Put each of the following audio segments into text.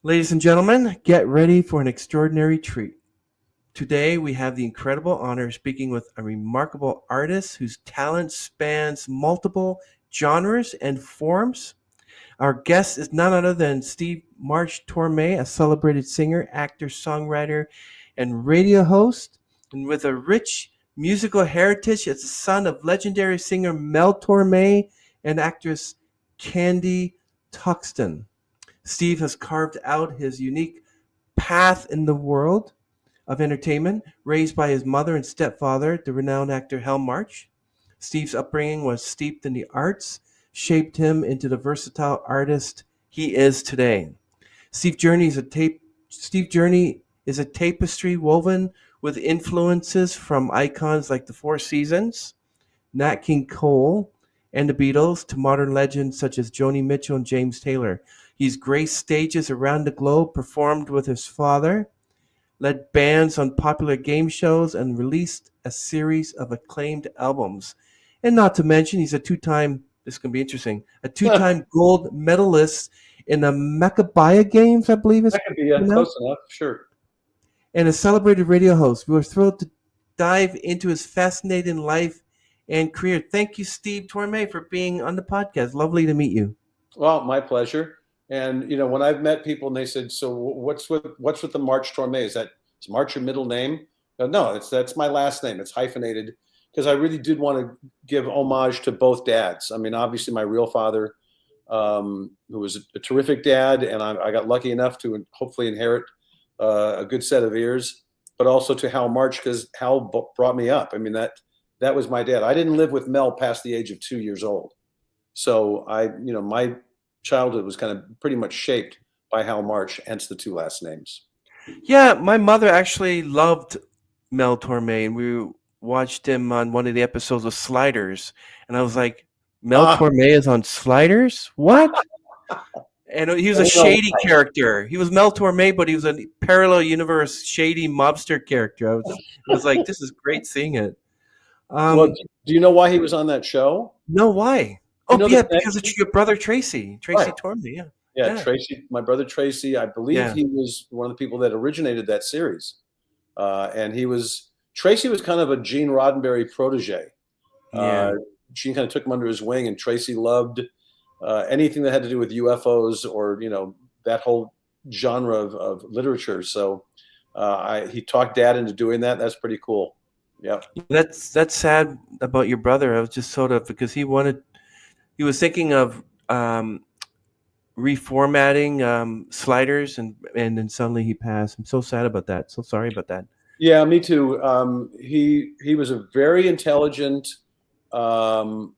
Ladies and gentlemen, get ready for an extraordinary treat. Today, we have the incredible honor of speaking with a remarkable artist whose talent spans multiple genres and forms. Our guest is none other than Steve March Tormé, a celebrated singer, actor, songwriter, and radio host. And with a rich musical heritage as the son of legendary singer Mel Tormé and actress Candy Tockstein. Steve has carved out his unique path in the world of entertainment, raised by his mother and stepfather, the renowned actor Hal March. Steve's upbringing was steeped in the arts, shaped him into the versatile artist he is today. Steve Journey is a tape. Steve Journey is a tapestry woven with influences from icons like the Four Seasons, Nat King Cole, and the Beatles to modern legends such as Joni Mitchell and James Taylor. He's graced stages around the globe, performed with his father, led bands on popular game shows, and released a series of acclaimed albums. And not to mention, he's a two-time, this is going to be interesting, a two-time gold medalist in the Maccabiah Games, I believe it's That could be pronounced, close enough, sure. and a celebrated radio host. We were thrilled to dive into his fascinating life and career. Thank you, Steve Tormé, for being on the podcast. Lovely to meet you. Well, my pleasure. And when I've met people and they said, "So what's with the March Tormé? Is March your middle name?" No, that's my last name. It's hyphenated because I really did want to give homage to both dads. I mean, obviously my real father, who was a terrific dad, and I got lucky enough to hopefully inherit a good set of ears, but also to Hal March because Hal brought me up. I mean that was my dad. I didn't live with Mel past the age of 2 years old. So my childhood was kind of pretty much shaped by Hal March, hence the two last names. Yeah, my mother actually loved Mel Torme, and we watched him on one of the episodes of Sliders, and I was like, Mel Ah, Torme is on Sliders? What? And he was a I know. shady character. He was Mel Torme, but he was a parallel universe shady mobster character. It was like, this is great seeing it. Well, Um, do you know why he was on that show? no, why? Do you Oh, know the yeah, because connection? it's your brother Tracy Right. Torme. Yeah, Yeah, yeah, Tracy, my brother Tracy. I believe yeah, he was one of the people that originated that series, and Tracy was kind of a Gene Roddenberry protege. Uh, yeah. Gene kind of took him under his wing, and Tracy loved anything that had to do with UFOs or that whole genre of literature. So he talked Dad into doing that. That's pretty cool. Yeah. That's sad about your brother. I was just sort of because he was thinking of reformatting sliders, and then suddenly he passed. I'm so sad about that. So sorry about that. Yeah, me too. He was a very intelligent, um,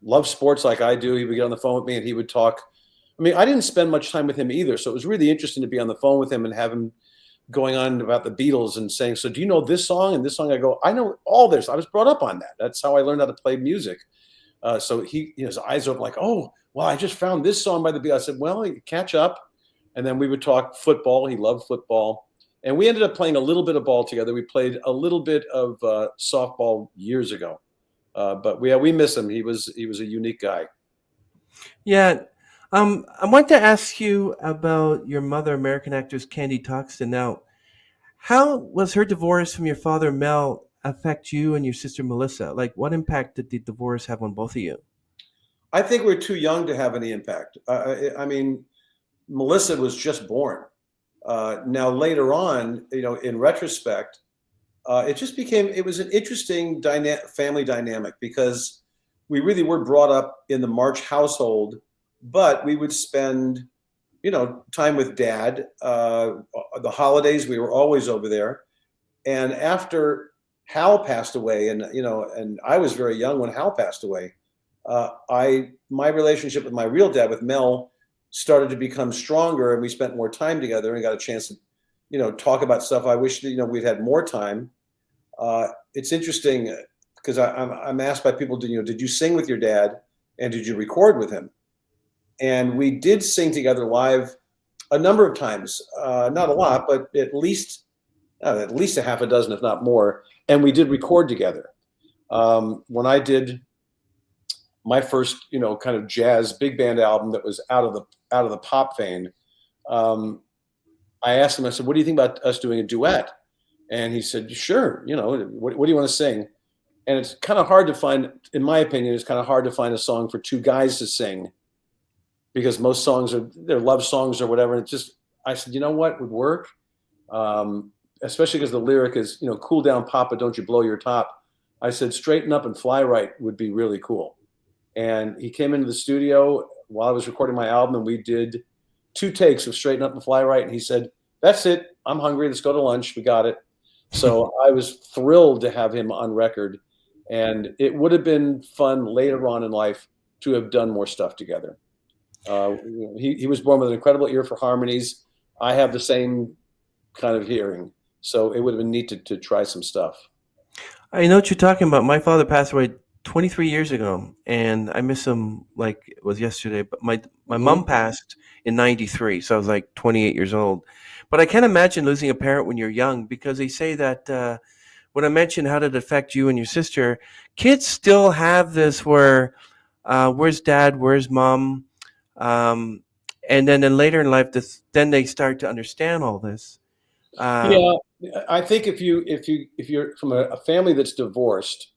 loved sports like I do. He would get on the phone with me and he would talk. I mean, I didn't spend much time with him either, so it was really interesting to be on the phone with him and have him going on about the Beatles and saying, "So do you know this song and this song?" I go, "I know all this. I was brought up on that. That's how I learned how to play music." So his eyes open like, "Oh, well, I just found this song by the Beatles." I said, "Well, catch up." And then we would talk football. He loved football. And we ended up playing a little bit of ball together. We played a little bit of softball years ago. But we miss him. He was a unique guy. Yeah. I want to ask you about your mother, American actress Candy Toxton. Now, how was her divorce from your father, Mel, affect you and your sister, Melissa? Like, what impact did the divorce have on both of you? I think we're too young to have any impact. I mean, Melissa was just born. Now later on, in retrospect, it was an interesting family dynamic because we really were brought up in the March household, but we would spend, time with Dad. The holidays, we were always over there. And after Hal passed away, and I was very young when Hal passed away, my relationship with my real dad, with Mel, started to become stronger, and we spent more time together and got a chance to, talk about stuff. I wish we'd had more time. It's interesting because I'm asked by people, did you sing with your dad, and did you record with him? And we did sing together live a number of times, not a lot, but at least a half a dozen, if not more. And we did record together. When I did my first, kind of jazz big band album that was out of the pop vein, I asked him, I said, what do you think about us doing a duet? And he said, sure, what do you want to sing? And it's kind of hard to find, in my opinion, it's kind of hard to find a song for two guys to sing, because most songs they're love songs or whatever. And I said, you know what would work? Especially because the lyric is, cool down, Papa, don't you blow your top. I said, straighten up and fly right would be really cool. And he came into the studio while I was recording my album, and we did 2 takes of straighten up and fly right. And he said, that's it. I'm hungry. Let's go to lunch. We got it. So I was thrilled to have him on record. And it would have been fun later on in life to have done more stuff together. He was born with an incredible ear for harmonies. I have the same kind of hearing. So it would have been neat to try some stuff. I know what you're talking about. My father passed away 23 years ago, and I miss him like it was yesterday. But my mom passed in 93, so I was like 28 years old. But I can't imagine losing a parent when you're young, because they say that when I mentioned how did it affect you and your sister, kids still have this where where's dad, where's mom, and then later in life, then they start to understand all this. Yeah, I think if you're from a family that's divorced,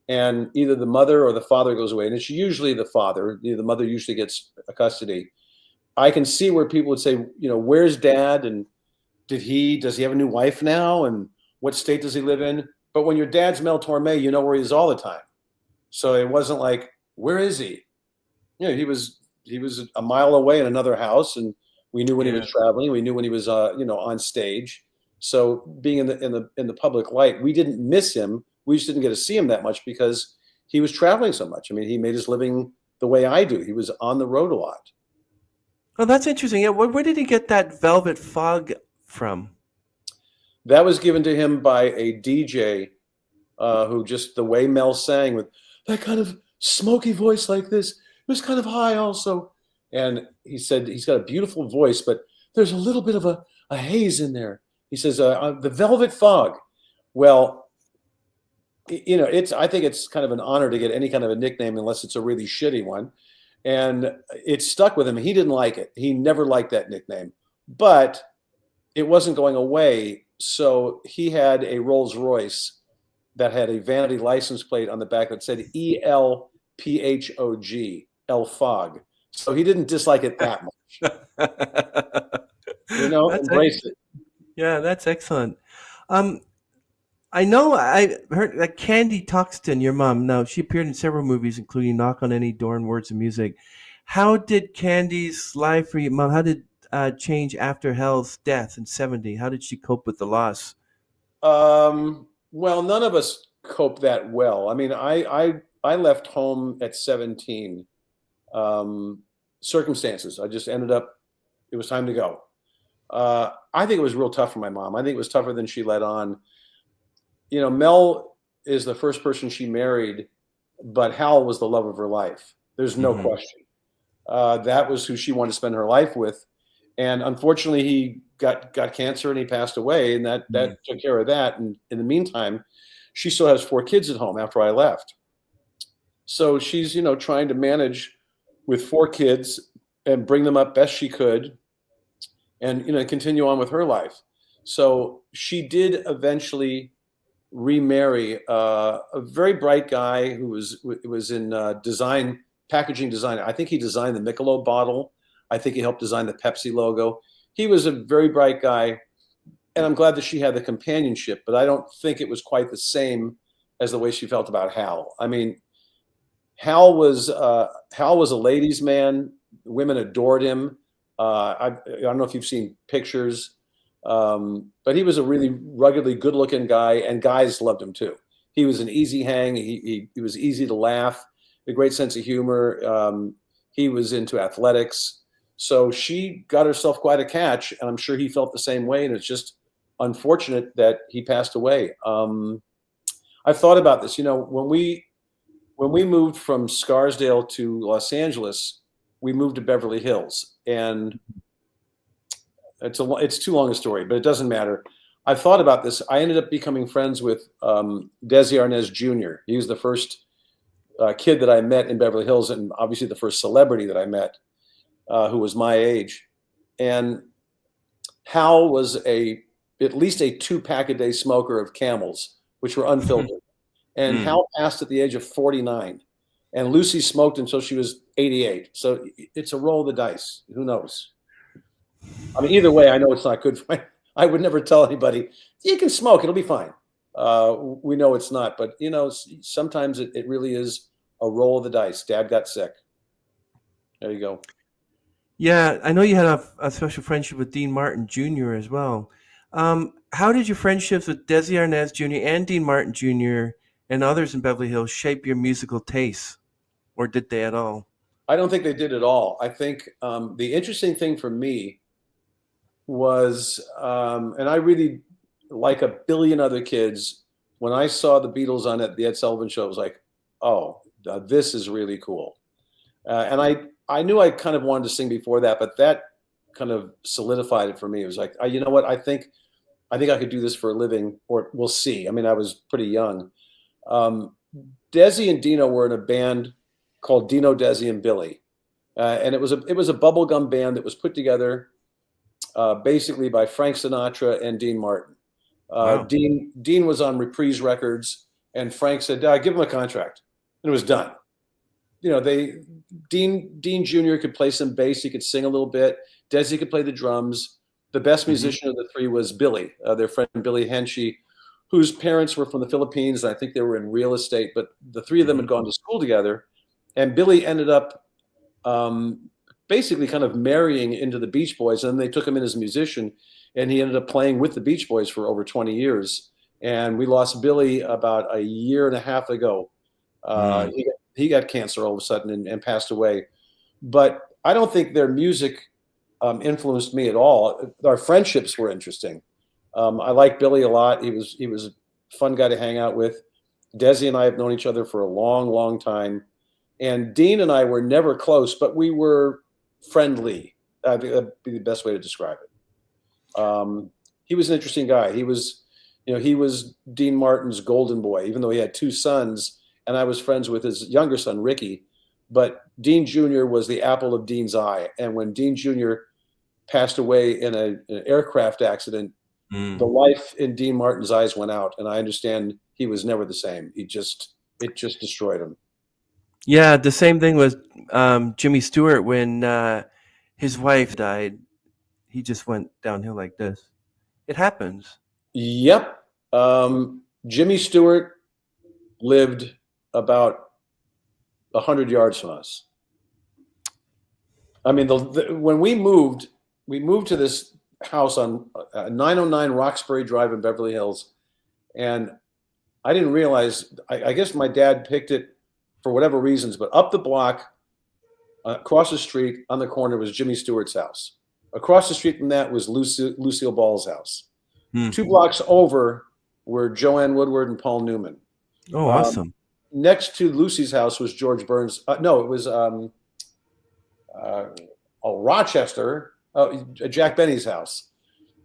and either the mother or the father goes away, and it's usually the father, the mother usually gets custody. I can see where people would say, where's dad, and does he have a new wife now, and what state does he live in? But when your dad's Mel Tormé, you know where he is all the time. So it wasn't like, where is he? He was a mile away in another house, and we knew when he was traveling. We knew when he was on stage. So being in the public light, we didn't miss him. We just didn't get to see him that much because he was traveling so much. I mean, he made his living the way I do. He was on the road a lot. Oh, that's interesting. Yeah, where did he get that velvet fog from? That was given to him by a DJ who, just the way Mel sang with that kind of smoky voice like this, it was kind of high also. And he said he's got a beautiful voice, but there's a little bit of a haze in there. He says, the velvet fog. Well, I think it's kind of an honor to get any kind of a nickname unless it's a really shitty one. And it stuck with him. He didn't like it. He never liked that nickname, but it wasn't going away. So he had a Rolls Royce that had a vanity license plate on the back that said ELPHOG, El Fog. So he didn't dislike it that much. Embrace it. Yeah, that's excellent. I know I heard that Candy Tockstein, your mom, now she appeared in several movies, including Knock on Any Door and Words of Music. How did Candy's life for you, mom? How did change after Hell's death in '70? How did she cope with the loss? Well, none of us coped that well. I mean, I left home at 17. Circumstances. I just ended up. It was time to go. I think it was real tough for my mom. I think it was tougher than she let on. Mel is the first person she married, but Hal was the love of her life. There's no question. That was who she wanted to spend her life with. And unfortunately, he got cancer and he passed away, and that took care of that. And in the meantime, she still has 4 kids at home after I left. So she's, trying to manage with 4 kids and bring them up best she could and, continue on with her life. So she did eventually remarry a very bright guy who was in packaging design. I think he designed the Michelob bottle. I think he helped design the Pepsi logo. He was a very bright guy, and I'm glad that she had the companionship, but I don't think it was quite the same as the way she felt about Hal. I mean, Hal was a ladies' man. Women adored him. I don't know if you've seen pictures, but he was a really ruggedly good-looking guy, and guys loved him too. He was an easy hang. He was easy to laugh, a great sense of humor. He was into athletics. So she got herself quite a catch, and I'm sure he felt the same way, and it's just unfortunate that he passed away. I've thought about this. When we moved from Scarsdale to Los Angeles, we moved to Beverly Hills, and it's too long a story, but it doesn't matter. I've thought about this. I ended up becoming friends with Desi Arnaz Jr. He was the first kid that I met in Beverly Hills, and obviously the first celebrity that I met who was my age. And Hal was at least a 2-pack-a-day smoker of Camels, which were unfiltered. And Mm. Hal passed at the age of 49. And Lucy smoked until she was 88. So it's a roll of the dice. Who knows? I mean, either way, I know it's not good for I would never tell anybody, you can smoke, it'll be fine. We know it's not. But, sometimes it really is a roll of the dice. Dad got sick. There you go. Yeah, I know you had a special friendship with Dean Martin Jr. as well. How did your friendships with Desi Arnaz Jr. and Dean Martin Jr. and others in Beverly Hills shape your musical tastes, or did they at all? I don't think they did at all. I think the interesting thing for me was, and I really, like a billion other kids, when I saw the Beatles on the Ed Sullivan Show, I was like, oh, this is really cool. And I knew I kind of wanted to sing before that, but that kind of solidified it for me. It was like, you know what? I think I could do this for a living, or we'll see. I mean, I was pretty young. Desi and Dino were in a band called Dino, Desi, and Billy, and it was a bubblegum band that was put together basically by Frank Sinatra and Dean Martin. Wow. Dean was on Reprise Records, and Frank said, "Give him a contract," and it was done. Dean Jr. could play some bass, he could sing a little bit. Desi could play the drums. The best musician of the three was Billy, their friend Billy Henshey, whose parents were from the Philippines. I think they were in real estate, but the three of them had gone to school together. And Billy ended up basically kind of marrying into the Beach Boys, and they took him in as a musician, and he ended up playing with the Beach Boys for over 20 years. And we lost Billy about a year and a half ago. He got cancer all of a sudden and passed away. But I don't think their music influenced me at all. Our friendships were interesting. I like Billy a lot. He was a fun guy to hang out with. Desi and I have known each other for a long, long time. And Dean and I were never close, but we were friendly. I think that'd be the best way to describe it. He was an interesting guy. He was Dean Martin's golden boy, even though he had two sons, and I was friends with his younger son, Ricky. But Dean Jr. was the apple of Dean's eye. And when Dean Jr. passed away in an aircraft accident, the life in Dean Martin's eyes went out. And I understand he was never the same. It just destroyed him. Yeah, the same thing with Jimmy Stewart when his wife died. He just went downhill like this. It happens. Yep. Jimmy Stewart lived about 100 yards from us. I mean, when we moved to this house on 909 Roxbury Drive in Beverly Hills, and I didn't realize. I guess my dad picked it for whatever reasons, but up the block, across the street on the corner was Jimmy Stewart's house. Across the street from that was Lucille Ball's house. 2 blocks over were Joanne Woodward and Paul Newman. Oh, awesome. Next to Lucy's house was George Burns. No, it was Rochester, Jack Benny's house.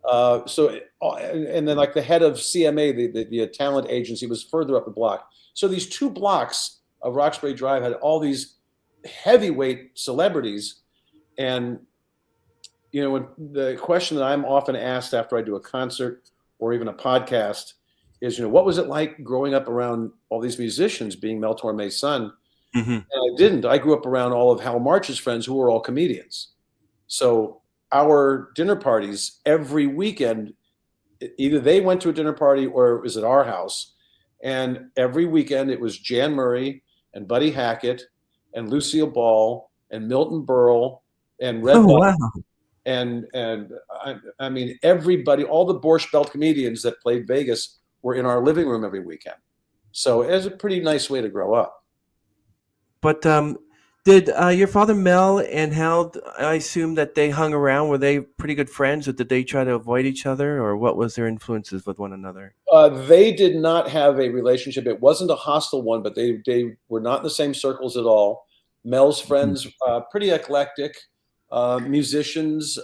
And then like the head of CMA, the talent agency, was further up the block. So these 2 blocks of Roxbury Drive had all these heavyweight celebrities. And, when the question that I'm often asked after I do a concert or even a podcast is, what was it like growing up around all these musicians, being Mel Tormé's son? And I didn't. I grew up around all of Hal March's friends who were all comedians. So our dinner parties every weekend, either they went to a dinner party or it was at our house. And every weekend it was Jan Murray and Buddy Hackett and Lucille Ball and Milton Berle and Red Bucket. Wow. And I mean, everybody, all the Borscht Belt comedians that played Vegas were in our living room every weekend. So it was a pretty nice way to grow up. But did your father Mel and Hal, I assume that they hung around, were they pretty good friends, or did they try to avoid each other, or what was their influences with one another? They did not have a relationship. It wasn't a hostile one, but they were not in the same circles at all. Mel's friends, pretty eclectic, musicians,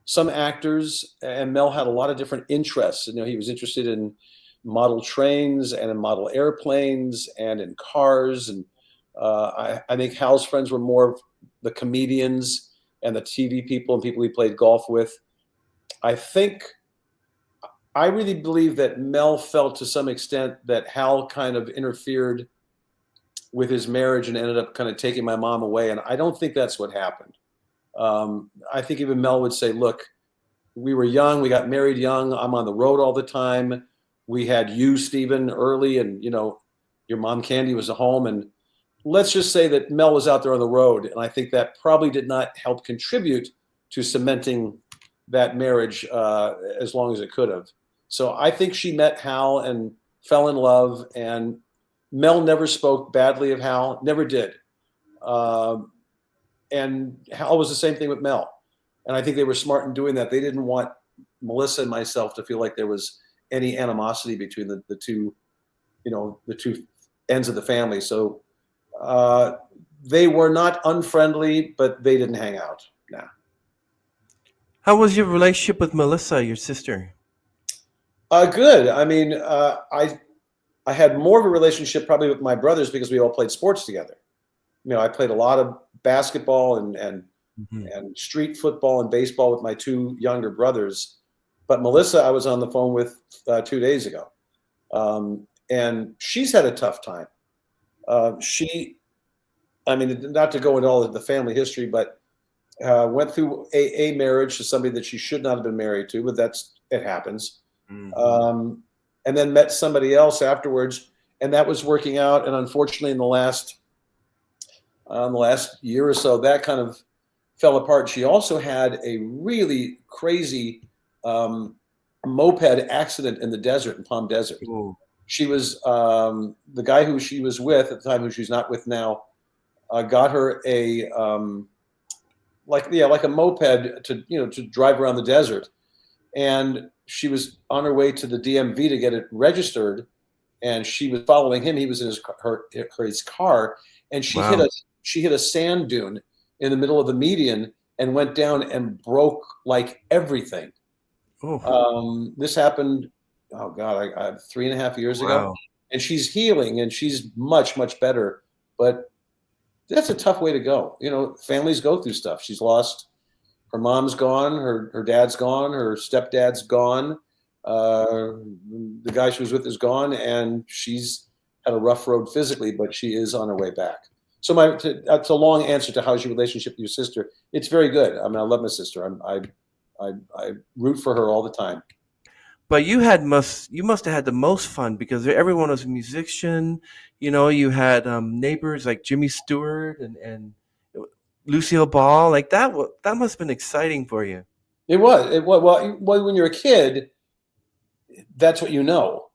some actors, and Mel had a lot of different interests. He was interested in model trains and in model airplanes and in cars. And I think Hal's friends were more the comedians and the TV people and people he played golf with. I think I really believe that Mel felt to some extent that Hal kind of interfered with his marriage and ended up kind of taking my mom away. And I don't think that's what happened. I think even Mel would say, look, we were young, we got married young, I'm on the road all the time. We had you, Stephen, early, and your mom Candy was at home. And let's just say that Mel was out there on the road. And I think that probably did not help contribute to cementing that marriage as long as it could have. So I think she met Hal and fell in love, and Mel never spoke badly of Hal, never did. And Hal was the same thing with Mel. And I think they were smart in doing that. They didn't want Melissa and myself to feel like there was any animosity between the two, the two ends of the family. So they were not unfriendly, but they didn't hang out. Nah. How was your relationship with Melissa, your sister? Good. I mean, I had more of a relationship probably with my brothers because we all played sports together. I played a lot of basketball and street football and baseball with my two younger brothers. But Melissa, I was on the phone with 2 days ago, and she's had a tough time. I mean, not to go into all of the family history, but went through a marriage to somebody that she should not have been married to, but it happens. Mm-hmm. And then met somebody else afterwards, and that was working out. And unfortunately, in the last year or so, that kind of fell apart. She also had a really crazy moped accident in the desert, in Palm Desert. Ooh. She was the guy who she was with at the time, who she's not with now, got her a like a moped to drive around the desert, and she was on her way to the DMV to get it registered, and she was following him. He was in his car, and she hit a sand dune in the middle of the median and went down and broke like everything. Oh. This happened, oh God, 3.5 years ago, and she's healing and she's much, much better. But that's a tough way to go. Families go through stuff. She's lost. Her mom's gone. Her dad's gone. Her stepdad's gone. The guy she was with is gone, and she's had a rough road physically, but she is on her way back. So that's a long answer to how's your relationship with your sister. It's very good. I mean, I love my sister. I root for her all the time. But you must have had the most fun because everyone was a musician. You had neighbors like Jimmy Stewart and Lucille Ball. Like that must have been exciting for you. It was. Well, when you're a kid, that's what you know.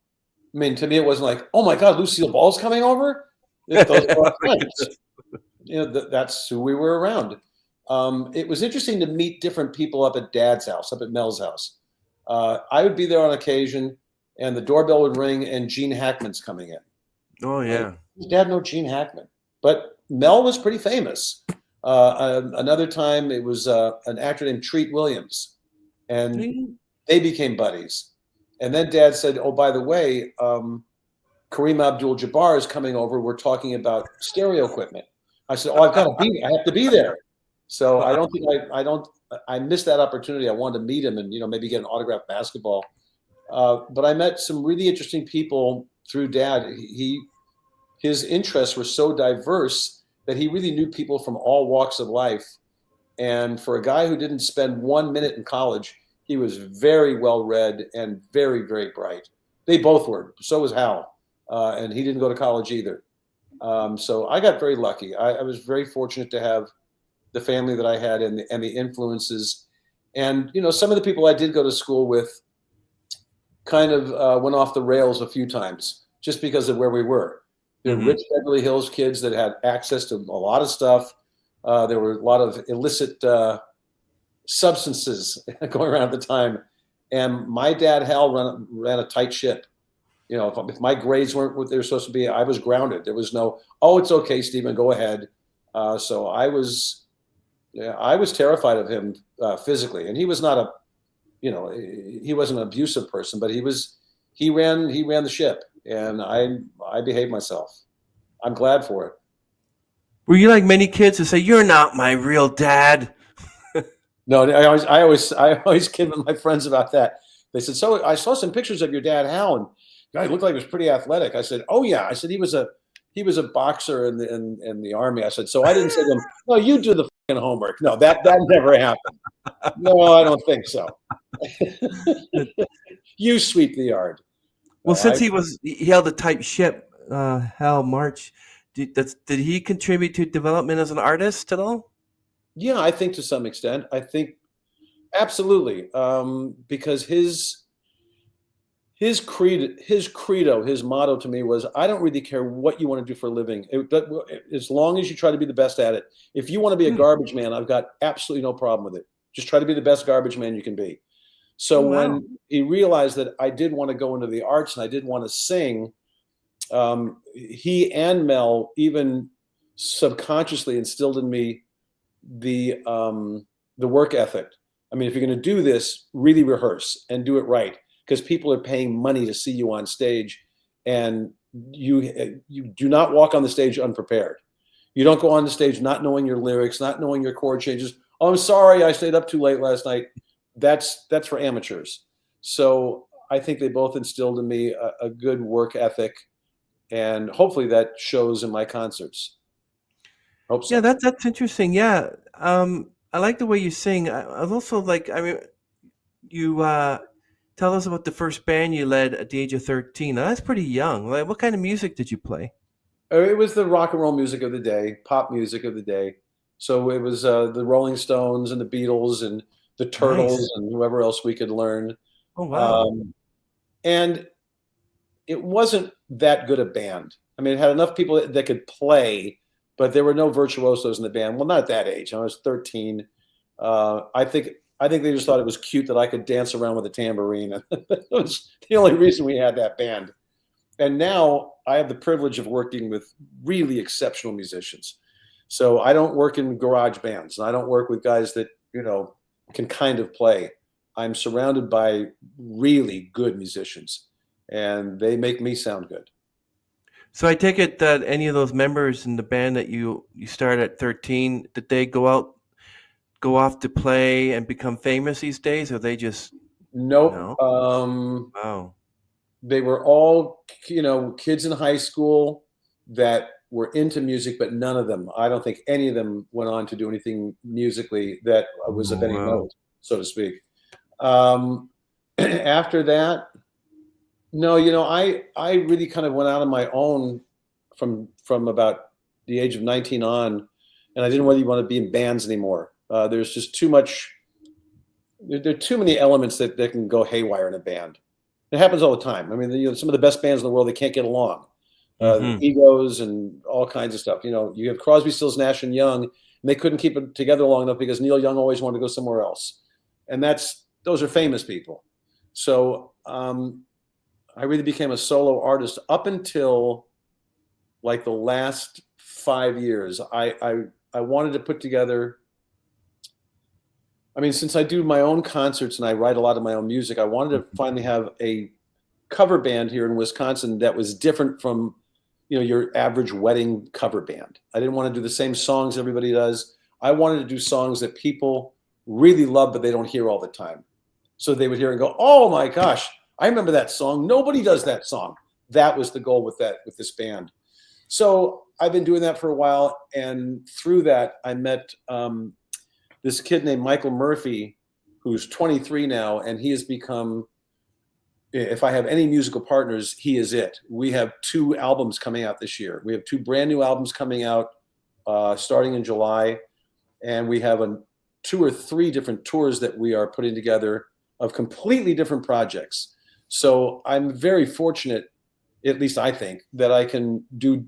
I mean, to me, it wasn't like, oh my God, Lucille Ball's coming over. Those were friends. That's who we were around. It was interesting to meet different people up at Dad's house, up at Mel's house. I would be there on occasion, and the doorbell would ring, and Gene Hackman's coming in. Oh yeah. His dad knew Gene Hackman, but Mel was pretty famous. Another time, it was an actor named Treat Williams, and they became buddies. And then Dad said, "Oh, by the way, Kareem Abdul-Jabbar is coming over. We're talking about stereo equipment." I said, "Oh, I have to be there." So I missed that opportunity. I wanted to meet him and maybe get an autographed basketball. But I met some really interesting people through Dad. His interests were so diverse that he really knew people from all walks of life. And for a guy who didn't spend 1 minute in college, he was very well read and very, very bright. They both were. So was Hal. And he didn't go to college either. So I got very lucky. I was very fortunate to have the family that I had and the influences. And, some of the people I did go to school with kind of went off the rails a few times just because of where we were. There were rich Beverly Hills kids that had access to a lot of stuff. There were a lot of illicit substances going around at the time. And my dad, Hal, ran a tight ship. If my grades weren't what they were supposed to be, I was grounded. There was no, oh, it's okay, Stephen, go ahead. So I was terrified of him physically. And he was not he wasn't an abusive person, but he ran the ship, and I behaved myself. I'm glad for it. Were you like many kids who say, "You're not my real dad"? No, I always kid with my friends about that. They said, "So I saw some pictures of your dad, Hal, and guy looked like he was pretty athletic." I said, "Oh yeah." I said he was a boxer in the army. I said, so I didn't say to him, "No, you do the fucking homework." No, that never happened. No, I don't think so. You sweep the yard. Well, No, since he held a tight ship, Hal March, did he contribute to development as an artist at all? yeah, I think to some extent. I think absolutely, because his credo, his motto to me was, "I don't really care what you want to do for a living, as long as you try to be the best at it. If you want to be a Hmm. garbage man, I've got absolutely no problem with it. Just try to be the best garbage man you can be." So Oh, wow. when he realized that I did want to go into the arts and I did want to sing, he and Mel even subconsciously instilled in me the work ethic. I mean, if you're going to do this, really rehearse and do it right, because people are paying money to see you on stage, and you do not walk on the stage unprepared. You don't go on the stage not knowing your lyrics, not knowing your chord changes. "Oh, I'm sorry, I stayed up too late last night." That's for amateurs. So I think they both instilled in me a good work ethic, and hopefully that shows in my concerts. Hope Yeah, so. that's interesting. Yeah, I like the way you sing. I've also like. I mean, you tell us about the first band you led at the age of 13. Now, that's pretty young. Like, what kind of music did you play? It was the rock and roll music of the day, pop music of the day. So it was the Rolling Stones and the Beatles and the Nice. Turtles and whoever else we could learn. Oh, wow. Um, and it wasn't that good a band. I mean, it had enough people that could play, but there were no virtuosos in the band. Well, not at that age. I was 13. I think they just thought it was cute that I could dance around with a tambourine. That was the only reason we had that band. And now I have the privilege of working with really exceptional musicians. So I don't work in garage bands, and I don't work with guys that, can kind of play. I'm surrounded by really good musicians, and they make me sound good. So I take it that any of those members in the band that you start at 13, did they go off to play and become famous these days, or they just Nope. no? Wow. They were all, kids in high school that were into music, but none of them, I don't think any of them went on to do anything musically that was of Oh, any wow. note, so to speak. Um, After that, no, I really kind of went out on my own from about the age of 19 on, and I didn't really want to be in bands anymore. There's just too much. There are too many elements that can go haywire in a band. It happens all the time. I mean, some of the best bands in the world, they can't get along. Hmm. Egos and all kinds of stuff. You have Crosby, Stills, Nash and Young, and they couldn't keep it together long enough because Neil Young always wanted to go somewhere else, and those are famous people. So I really became a solo artist up until like the last 5 years. I wanted to put together. I mean, since I do my own concerts and I write a lot of my own music, I wanted to finally have a cover band here in Wisconsin that was different from, your average wedding cover band. I didn't want to do the same songs everybody does. I wanted to do songs that people really love, but they don't hear all the time. So they would hear and go, "Oh my gosh, I remember that song. Nobody does that song." That was the goal with this band. So I've been doing that for a while, and through that, I met this kid named Michael Murphy, who's 23 now, and he has become. If I have any musical partners, he is it. We have 2 albums coming out this year. We have 2 brand new albums coming out starting in July, and we have 2 or 3 different tours that we are putting together of completely different projects. So I'm very fortunate, at least I think, that I can do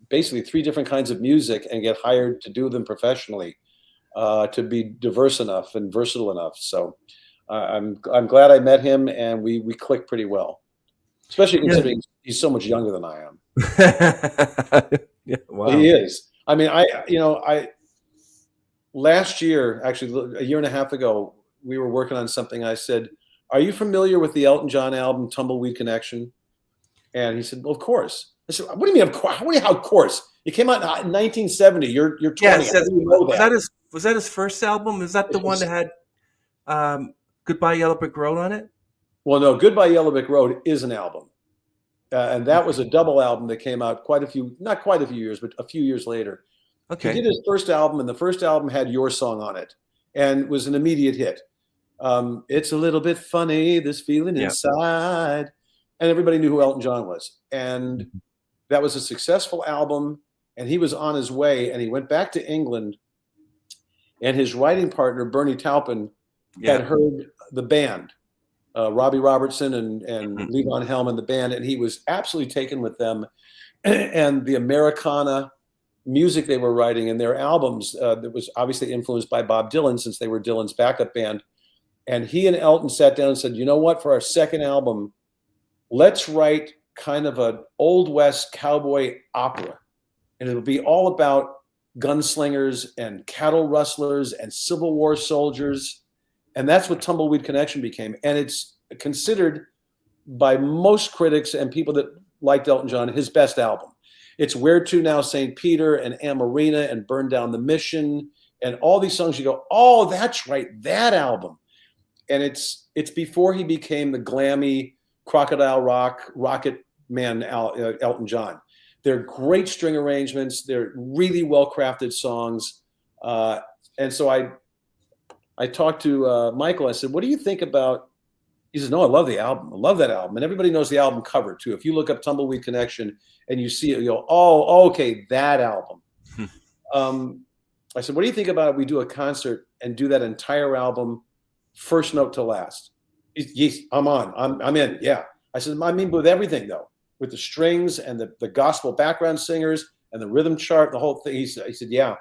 basically 3 different kinds of music and get hired to do them professionally, to be diverse enough and versatile enough. So I'm glad I met him, and we click pretty well, especially Yeah. considering he's so much younger than I am. Yeah, He wow. is. I mean, I last year, actually a year and a half ago, we were working on something. I said, "Are you familiar with the Elton John album Tumbleweed Connection?" And he said, "Well, of course." I said, "What do you mean, of course? What do you, how, of course? It came out in 1970. You're Yeah, 20. it How says do you know was that that?" his Was that his first album? Is that the It one that was, had "Goodbye Yellow Brick Road" on it? well, no, Goodbye Yellow Brick Road is an album. And that was Okay. a double album that came out not quite a few years, but a few years later. He did Okay. his first album, and the first album had Your Song on it, and was an immediate hit. It's a little bit funny, this feeling Yeah. inside, and everybody knew who Elton John was, and Mhm. that was a successful album. And he was on his way, and he went back to England, and his writing partner Bernie Taupin had Yeah. heard the band, Robbie Robertson and Mhm. Levon Helm and the band, and he was absolutely taken with them and the Americana music they were writing and their albums that was obviously influenced by Bob Dylan since they were Dylan's backup band. And he and Elton sat down and said, you know what, for our second album, let's write kind of an Old West cowboy opera. And it'll be all about gunslingers and cattle rustlers and Civil War soldiers. And that's what Tumbleweed Connection became. And it's considered by most critics and people that liked Elton John his best album. It's Where To Now, St. Peter and Amarina and Burn Down the Mission and all these songs. You go, oh, that's right, that album. And it's before he became the glammy crocodile rock rocket man Elton John. They're great string arrangements. They're really well crafted songs. And so I talked to Michael. I said, what do you think about? He says, no, I love the album. I love that album. And everybody knows the album cover too. If you look up Tumbleweed Connection and you see it, you go, oh, okay, that album. I said, what do you think about it? We do a concert and do that entire album, first note to last. Yes, I'm on. I'm in. Yeah. I said, I mean, with everything though, with the strings and the gospel background singers and the rhythm chart, the whole thing. He said, yeah.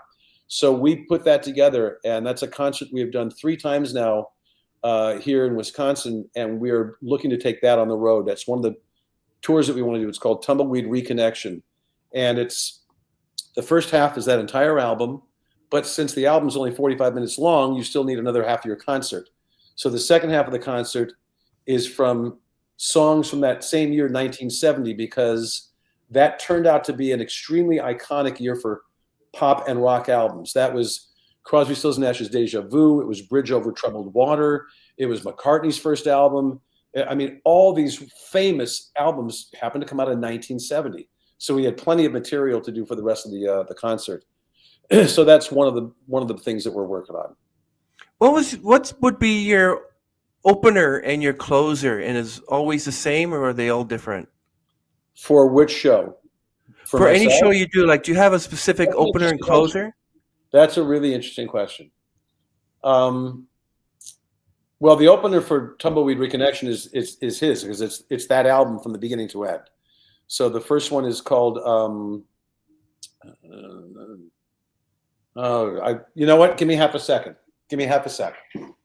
So we put that together, and that's a concert we have done 3 times now here in Wisconsin, and we're looking to take that on the road. That's one of the tours that we want to do. It's called Tumbleweed Reconnection, and it's the first half is that entire album, but since the album's only 45 minutes long, you still need another half of your concert. So the second half of the concert is from songs from that same year, 1970, because that turned out to be an extremely iconic year for pop and rock albums. That was Crosby, Stills, Nash's Deja Vu. It was Bridge Over Troubled Water. It was McCartney's first album. I mean, all these famous albums happened to come out in 1970. So we had plenty of material to do for the rest of the concert. So that's one of the things that we're working on. What would be your opener and your closer, and is always the same, or are they all different? For which show? For For any show myself? you do, like, do you have a specific That's an opener and interesting question. closer? That's a really interesting question. Well, the opener for Tumbleweed Reconnection is his because it's that album from the beginning to end. So the first one is called you know what? Give me half a second. Give me half a second.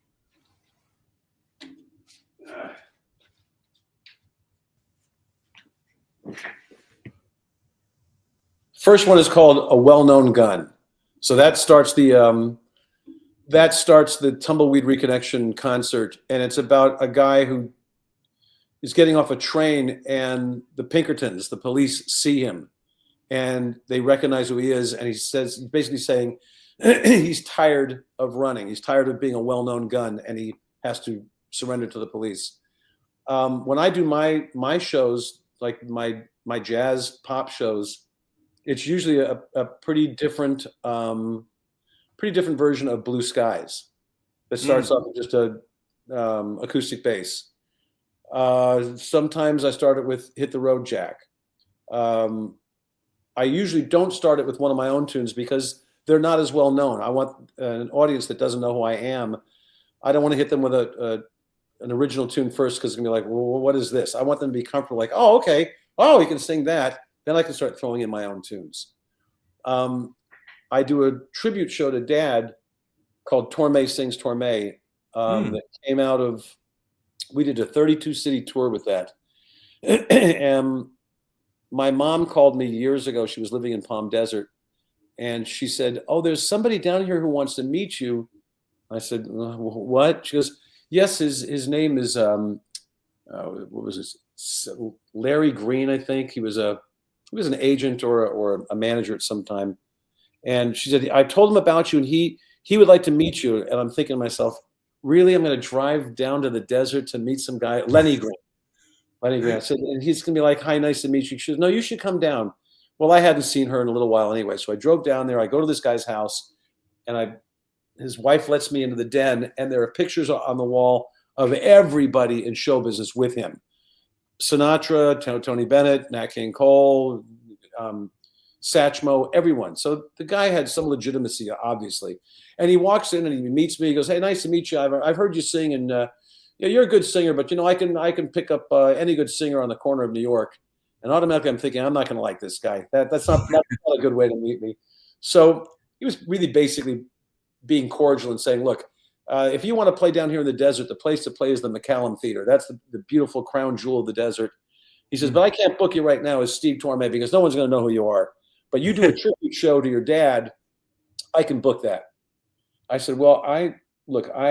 First one is called A Well-Known Gun. So that starts the Tumbleweed Reconnection concert, and it's about a guy who is getting off a train, and the Pinkertons, the police, see him, and they recognize who he is, and he's basically saying he's tired of running, he's tired of being a well-known gun, and he has to surrender to the police. When I do my shows, like my jazz pop shows, it's usually a pretty different version of Blue Skies that starts off with just a acoustic bass. Sometimes I start it with Hit the Road Jack. I usually don't start it with one of my own tunes because they're not as well known. I want an audience that doesn't know who I am. I don't want to hit them with an original tune first because it's gonna be like, well, what is this? I want them to be comfortable, like, oh, okay, oh, you can sing that. Then I can start throwing in my own tunes. I do a tribute show to Dad called Tormé Sings Tormé that came out of, we did a 32-city tour with that. And my mom called me years ago. She was living in Palm Desert. And she said, oh, there's somebody down here who wants to meet you. I said, what? She goes, yes, his name is, what was this? Larry Green, I think. He was an agent or a manager at some time. And she said, I told him about you, and he would like to meet you. And I'm thinking to myself, really, I'm going to drive down to the desert to meet some guy, Lenny Green. Lenny Green. I said, and he's going to be like, hi, nice to meet you. She goes, no, you should come down. Well, I hadn't seen her in a little while anyway. So I drove down there. I go to this guy's house, and his wife lets me into the den, and there are pictures on the wall of everybody in show business with him. Sinatra, Tony Bennett, Nat King Cole, Satchmo, everyone. So the guy had some legitimacy, obviously. And he walks in and he meets me. He goes, hey, nice to meet you. I've heard you sing, and you're a good singer, but I can pick up any good singer on the corner of New York. And automatically I'm thinking, I'm not going to like this guy. That's not a good way to meet me. So he was really basically being cordial and saying, look, if you want to play down here in the desert, the place to play is the McCallum Theater. That's the beautiful crown jewel of the desert. He says, but I can't book you right now as Steve Tormé because no one's going to know who you are. But you do a tribute show to your dad, I can book that. I said, well, I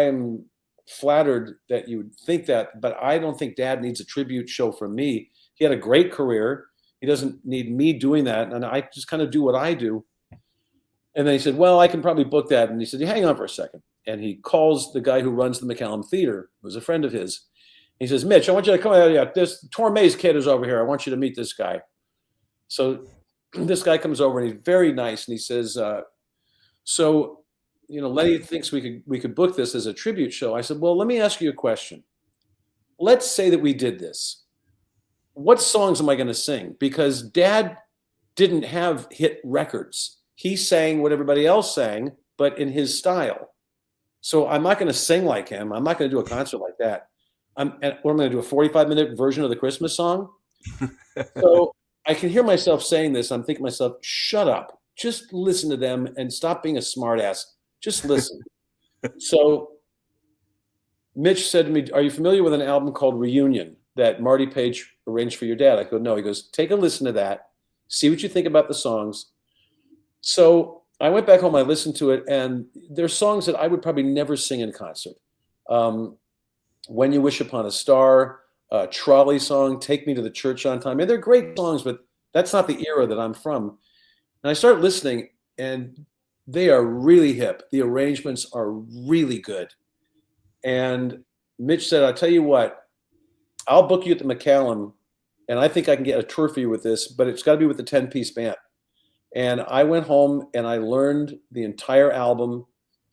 am flattered that you would think that, but I don't think Dad needs a tribute show from me. He had a great career. He doesn't need me doing that. And I just kind of do what I do. And then he said, well, I can probably book that. And he said, hang on for a second. And he calls the guy who runs the McCallum Theater, who's a friend of his. He says, Mitch, I want you to come out here. This Tormé's kid is over here. I want you to meet this guy. So this guy comes over and he's very nice. And he says, Lenny thinks we could book this as a tribute show. I said, well, let me ask you a question. Let's say that we did this. What songs am I going to sing? Because Dad didn't have hit records. He sang what everybody else sang, but in his style. So I'm not going to sing like him. I'm not going to do a concert like that. I'm going to do a 45-minute version of the Christmas song. So I can hear myself saying this. I'm thinking to myself, shut up. Just listen to them and stop being a smartass. Just listen. So Mitch said to me, are you familiar with an album called Reunion that Marty Page arranged for your dad? I go, no. He goes, take a listen to that. See what you think about the songs. So I went back home, I listened to it, and there's songs that I would probably never sing in concert. When You Wish Upon a Star, Trolley Song, Take Me to the Church on Time. And they're great songs, but that's not the era that I'm from. And I started listening, and they are really hip. The arrangements are really good. And Mitch said, I'll tell you what, I'll book you at the McCallum, and I think I can get a tour for you with this, but it's got to be with the 10-piece band. And I went home and I learned the entire album,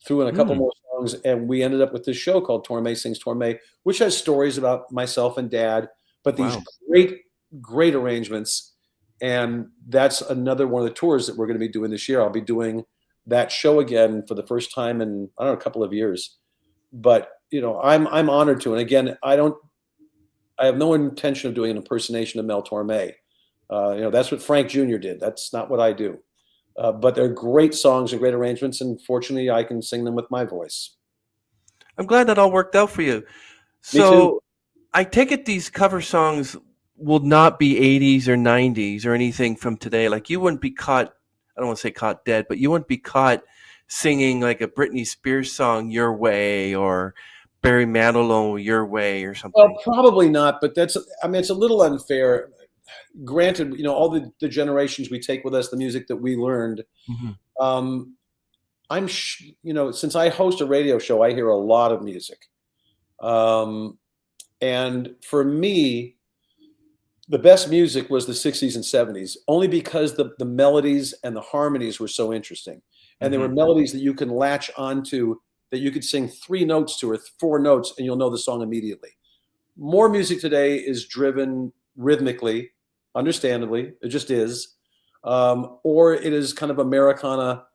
threw in a couple more songs, and we ended up with this show called Tormé Sings Tormé, which has stories about myself and Dad, but these great arrangements. And that's another one of the tours that we're going to be doing this year. I'll be doing that show again for the first time in, I don't know, a couple of years. But, I'm honored to. And again, I have no intention of doing an impersonation of Mel Tormé. That's what Frank Jr. did. That's not what I do. But they're great songs and great arrangements, and fortunately, I can sing them with my voice. I'm glad that all worked out for you. So I take it these cover songs will not be 80s or 90s or anything from today. Like you wouldn't be caught, I don't want to say caught dead, but you wouldn't be caught singing like a Britney Spears song Your Way or Barry Manilow Your Way or something. Well, probably not, but it's a little unfair. Granted, all the generations we take with us, the music that we learned. Since I host a radio show, I hear a lot of music. And for me, the best music was the 60s and 70s, only because the melodies and the harmonies were so interesting. And there were melodies that you can latch onto that you could sing 3 notes to or 4 notes and you'll know the song immediately. More music today is driven rhythmically, understandably, it just is. Or it is kind of Americana,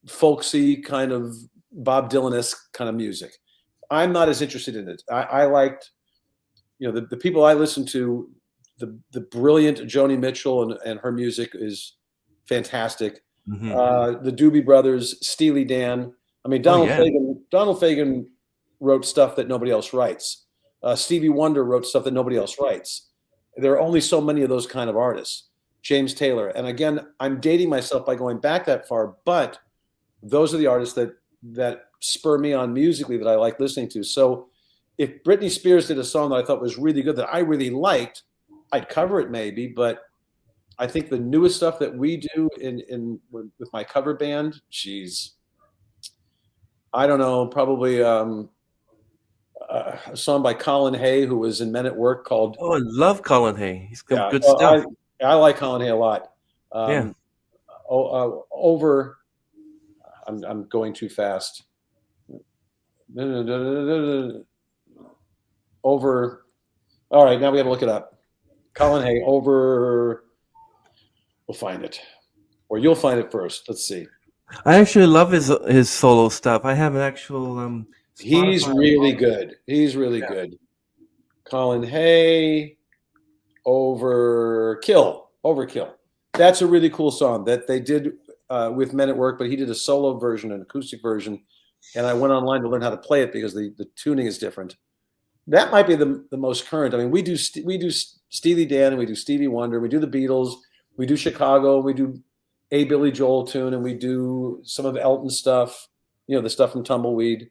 folksy, kind of Bob Dylan-esque kind of music. I'm not as interested in it. I liked, the people I listen to, the brilliant Joni Mitchell and her music is fantastic. The Doobie Brothers, Steely Dan. I mean, Donald Fagen wrote stuff that nobody else writes. Stevie Wonder wrote stuff that nobody else writes. There are only so many of those kind of artists. James Taylor. And again, I'm dating myself by going back that far, but those are the artists that spur me on musically that I like listening to. So if Britney Spears did a song that I thought was really good, that I really liked, I'd cover it maybe, but I think the newest stuff that we do with my cover band, I don't know, probably a song by Colin Hay, who was in Men at Work, called Oh, I love Colin Hay. He's got yeah. good Well, stuff. I like Colin Hay a lot. Yeah. Um, over. I'm going too fast. Over. All right, now we got to look it up. Colin Hay over. We'll find it, or you'll find it first. Let's see. I actually love his solo stuff. I have an actual He's Spotify. really good. He's really Yeah. good. Colin Hay, Overkill. Overkill. That's a really cool song that they did with Men at Work, but he did a solo version, an acoustic version. And I went online to learn how to play it because the tuning is different. That might be the most current. I mean, we do Steely Dan, and we do Stevie Wonder, we do the Beatles, we do Chicago, we do a Billy Joel tune, and we do some of Elton stuff. You know, the stuff from Tumbleweed,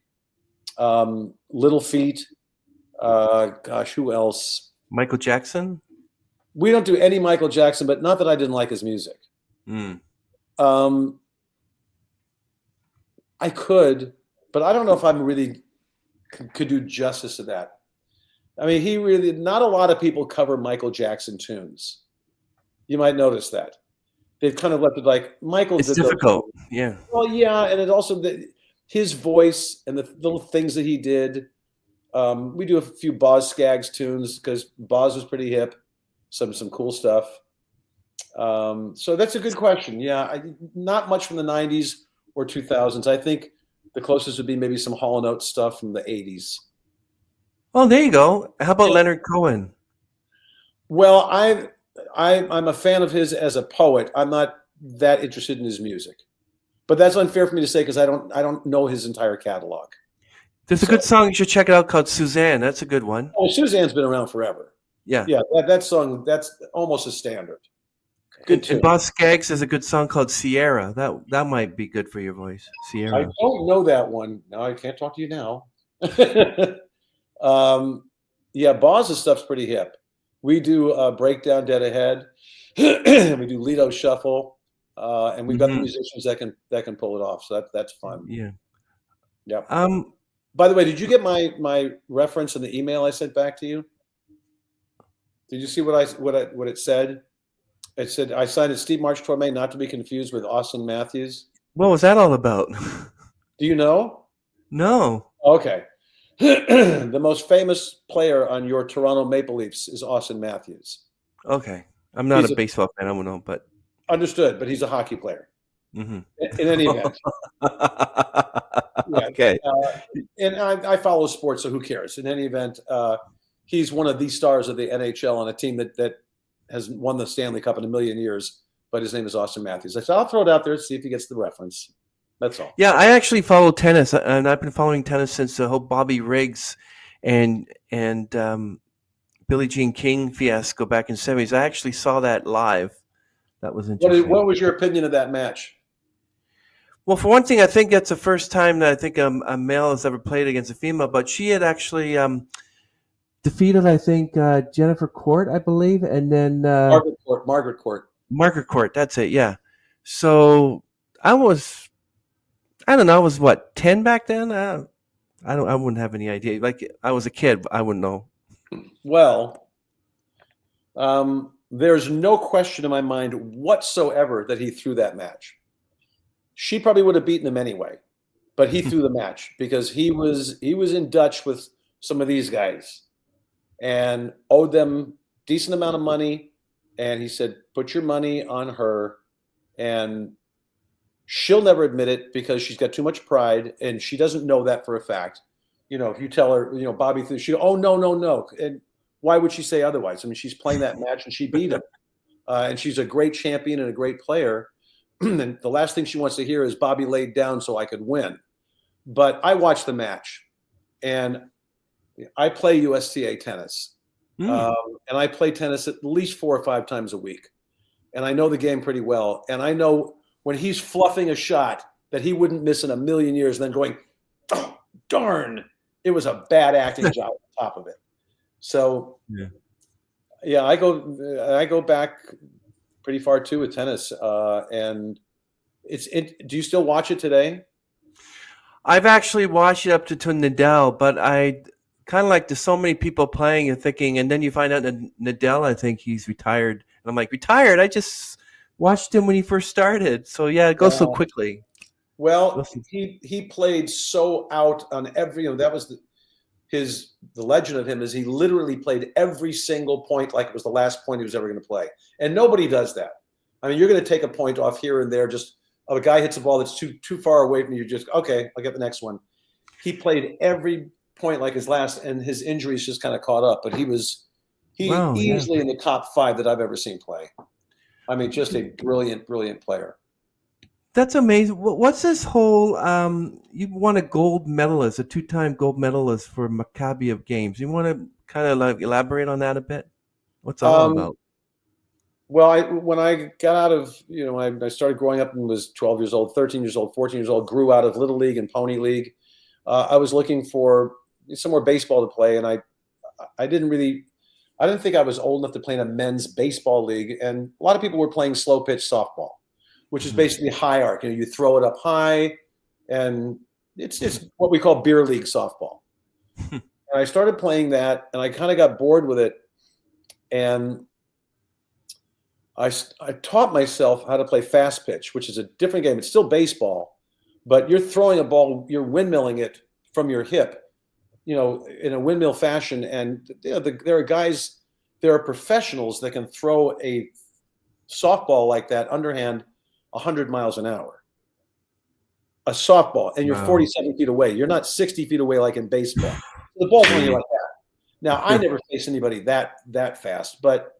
Little Feat. Gosh, who else? Michael Jackson. We don't do any Michael Jackson, but not that I didn't like his music. Mm. Um, I could, but I don't know if I'm really could do justice to that. I mean, he really, not a lot of people cover Michael Jackson tunes. You might notice that. They've kind of left it like Michael It's did those. difficult. Yeah. Well, yeah, and it also his voice and the little things that he did. We do a few Boz Scaggs tunes because Boz was pretty hip. Some cool stuff. So that's a good question. Yeah, not much from the '90s or 2000s. I think the closest would be maybe some Hall & Oates stuff from the '80s. Oh, there you go. How about Leonard Cohen? Well, I'm a fan of his as a poet. I'm not that interested in his music, but that's unfair for me to say because I don't know his entire catalog. There's a good song you should check it out called Suzanne. That's a good one. Oh, Suzanne's been around forever. Yeah. Yeah, that song, that's almost a standard. Good tune. And Boz Scaggs has a good song called Sierra. That might be good for your voice. I Sierra. don't know that one. No, I can't talk to you now. Yeah, Boz's stuff's pretty hip. We do Breakdown Dead Ahead. We do Lido Shuffle. And we've got the musicians that can pull it off. So that's fun. Yeah. Yeah. By the way, did you get my reference in the email I sent back to you? Did you see what it said? It said I signed it Steve March Tormé, not to be confused with Austin Matthews. What was that all about? Do you know? No. Okay. The most famous player on your Toronto Maple Leafs is Austin Matthews. Okay. I'm not a baseball fan. I don't know, but understood. But he's a hockey player. Mm-hmm. In any event. Yeah. Okay. And I follow sports, so who cares? In any event, he's one of the stars of the NHL on a team that has won the Stanley Cup in a million years. But his name is Austin Matthews. I said, I'll throw it out there and see if he gets the reference. That's all. Yeah, I actually follow tennis, and I've been following tennis since the whole Bobby Riggs and Billie Jean King fiasco back in the '70s. I actually saw that live. That was interesting. What was your opinion of that match? Well, for one thing, I think that's the first time that I think a male has ever played against a female. But she had actually defeated, I think, Jennifer Court, I believe, and then Margaret Court. Margaret Court. That's it. Yeah. So I don't know. I was what 10 back then. I wouldn't have any idea. Like I was a kid, but I wouldn't know. Well, there's no question in my mind whatsoever that he threw that match. She probably would have beaten him anyway, but he threw the match because he was in Dutch with some of these guys and owed them decent amount of money. And he said, put your money on her, and she'll never admit it because she's got too much pride and she doesn't know that for a fact. You know, if you tell her, you know, Bobby, oh, no. And why would she say otherwise? I mean, she's playing that match and she beat him. And she's a great champion and a great player. And the last thing she wants to hear is Bobby laid down so I could win. But I watched the match, and I play USTA tennis. And I play tennis at least 4 or 5 times a week. And I know the game pretty well. And I know when he's fluffing a shot that he wouldn't miss in a million years, and then going, oh, darn, it was a bad acting job on top of it. So, yeah, I go back pretty far too with tennis. And do you still watch it today? I've actually watched it up to Nadal, but I kind of like there's so many people playing and thinking, and then you find out that Nadal, I think he's retired. And I'm like, retired? I just watched him when he first started. So yeah, it goes so Uh, quickly. well, Listen, he played so out on every. That was the legend of him is he literally played every single point like it was the last point he was ever going to play, and nobody does that. I mean, you're going to take a point off here and there. Just a guy hits a ball that's too far away from you. Just okay, I'll get the next one. He played every point like his last, and his injuries just kind of caught up. But he wow, yeah. easily in the top 5 that I've ever seen play. I mean, just a brilliant, brilliant player. That's amazing. What's this whole? You won a gold medalist, a two-time gold medalist for Maccabi of Games. You want to kind of like elaborate on that a bit? What's it all Um, about? well, when I got out of, when I started growing up and was 12 years old, 13 years old, 14 years old, grew out of Little League and Pony League. I was looking for some more baseball to play, and I didn't think I was old enough to play in a men's baseball league. And a lot of people were playing slow pitch softball, which is Mhm. basically high arc. You throw it up high, and it's what we call beer league softball. And I started playing that, and I kind of got bored with it, and I taught myself how to play fast pitch, which is a different game. It's still baseball, but you're throwing a ball, you're windmilling it from your hip, in a windmill fashion. And there are professionals that can throw a softball like that underhand 100 miles an hour. A softball, and you're Wow. 47 feet away. You're not 60 feet away like in baseball. The ball's only like that. Now, I never faced anybody that fast, but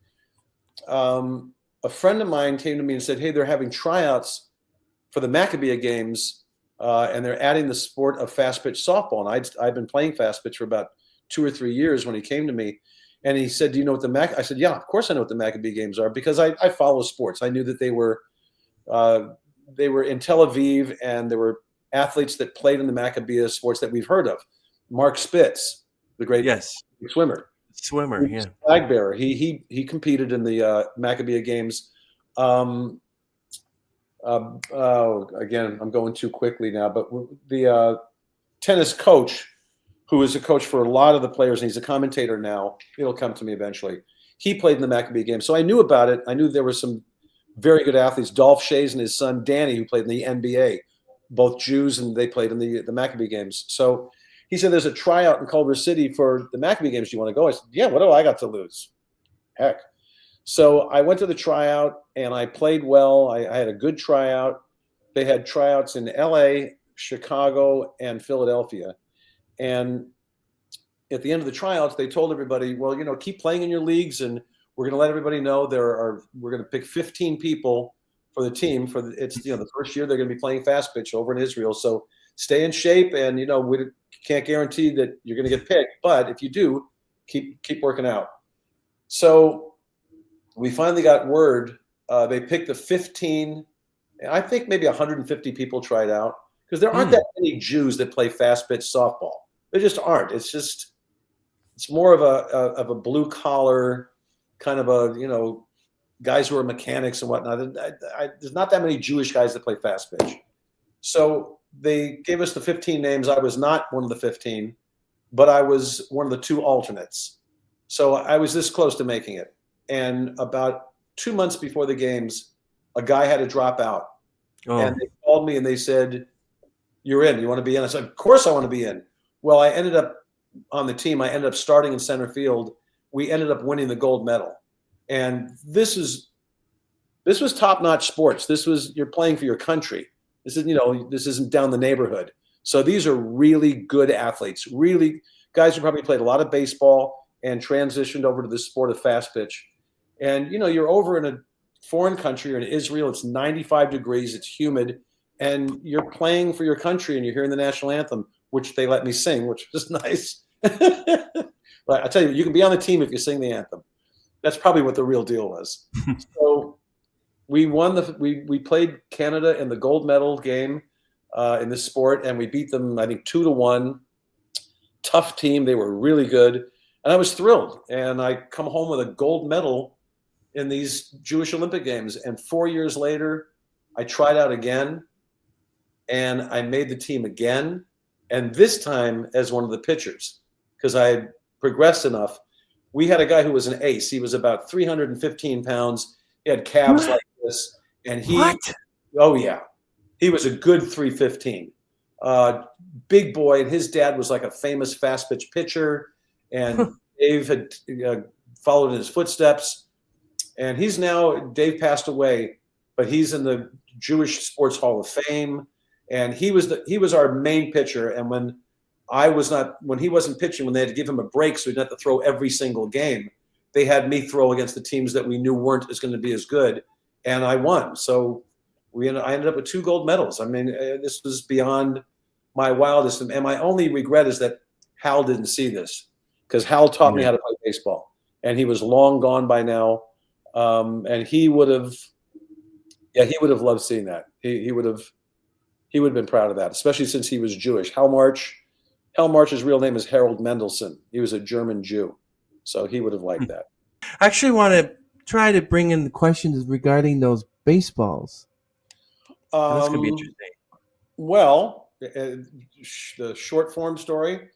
a friend of mine came to me and said, "Hey, they're having tryouts for the Maccabee games, and they're adding the sport of fast pitch softball." And I've been playing fast pitch for about 2 or 3 years when he came to me, and he said, "Do you know what the Mac?" I said, "Yeah, of course I know what the Maccabee games are because I follow sports. I knew that uh, they were in Tel Aviv, and there were athletes that played in the Maccabee sports that we've heard of. Mark Spitz, the great Yes, swimmer. swimmer. He was Yeah. a flag bearer. He competed in the Maccabee games. Um, Again, I'm going too quickly now, but the tennis coach, who is a coach for a lot of the players, and he's a commentator now. It'll come to me eventually. He played in the Maccabee games, so I knew about it. I knew there were some very good athletes. Dolph Shays and his son Danny, who played in the NBA, both Jews, and they played in the Maccabee games. So he said, "There's a tryout in Culver City for the Maccabee games. Do you want to go?" I said, "Yeah. What do I got to lose? Heck." So I went to the tryout and I played well. I had a good tryout. They had tryouts in LA, Chicago, and Philadelphia. And at the end of the tryouts, they told everybody, "Well, keep playing in your leagues, and we're going to let everybody know we're going to pick 15 people for the team it's the first year they're going to be playing fast pitch over in Israel. So stay in shape, and we can't guarantee that you're going to get picked, but if you do, keep working out." So we finally got word. They picked the 15. I think maybe 150 people tried out because there aren't Hmm. that many Jews that play fast pitch softball. There just aren't. It's more of a blue collar kind of guys who are mechanics and whatnot. There's not that many Jewish guys that play fast pitch. So they gave us the 15 names. I was not one of the 15, but I was one of the 2 alternates. So I was this close to making it. And about 2 months before the games, a guy had to drop out. And Oh, they called me and they said, "You're in. You want to be in?" I said, "Of course I want to be in." Well, I ended up on the team. I ended up starting in center field. We ended up winning the gold medal. And this was top-notch sports. You're playing for your country. This isn't down the neighborhood. So these are really good athletes, really guys who probably played a lot of baseball and transitioned over to the sport of fast pitch. And you're over in a foreign country or in Israel. It's 95 degrees. It's humid, and you're playing for your country, and you're hearing the national anthem, which they let me sing, which was nice. But I tell you, you can be on the team if you sing the anthem. That's probably what the real deal was. So we won we played Canada in the gold medal game in this sport, and we beat them, I think, 2-1. Tough team. They were really good, and I was thrilled. And I come home with a gold medal in these Jewish Olympic Games. And 4 years later, I tried out again, and I made the team again. and this time as one of the pitchers, because I had progressed enough. We had a guy who was an ace. He was about 315 pounds. He had calves What? like this, and What? oh yeah, he was a good 315. Big boy, and his dad was like a famous fast pitch pitcher, and Dave had followed in his footsteps. And Dave passed away, but he's in the Jewish Sports Hall of Fame, and he was our main pitcher. And when he wasn't pitching, when they had to give him a break so he didn't have to throw every single game, they had me throw against the teams that we knew weren't going to be as good, and I won. So I ended up with 2 gold medals. I mean, this was beyond my wildest, and my only regret is that Hal didn't see this, because Hal taught me how to play baseball, and he was long gone by now. And he would have loved seeing that. He would have been proud of that, especially since he was Jewish. Hal March's real name is Harold Mendelssohn. He was a German Jew, so he would have liked that. I actually want to try to bring in the questions regarding those baseballs. That's going to be interesting. Well, the short form story,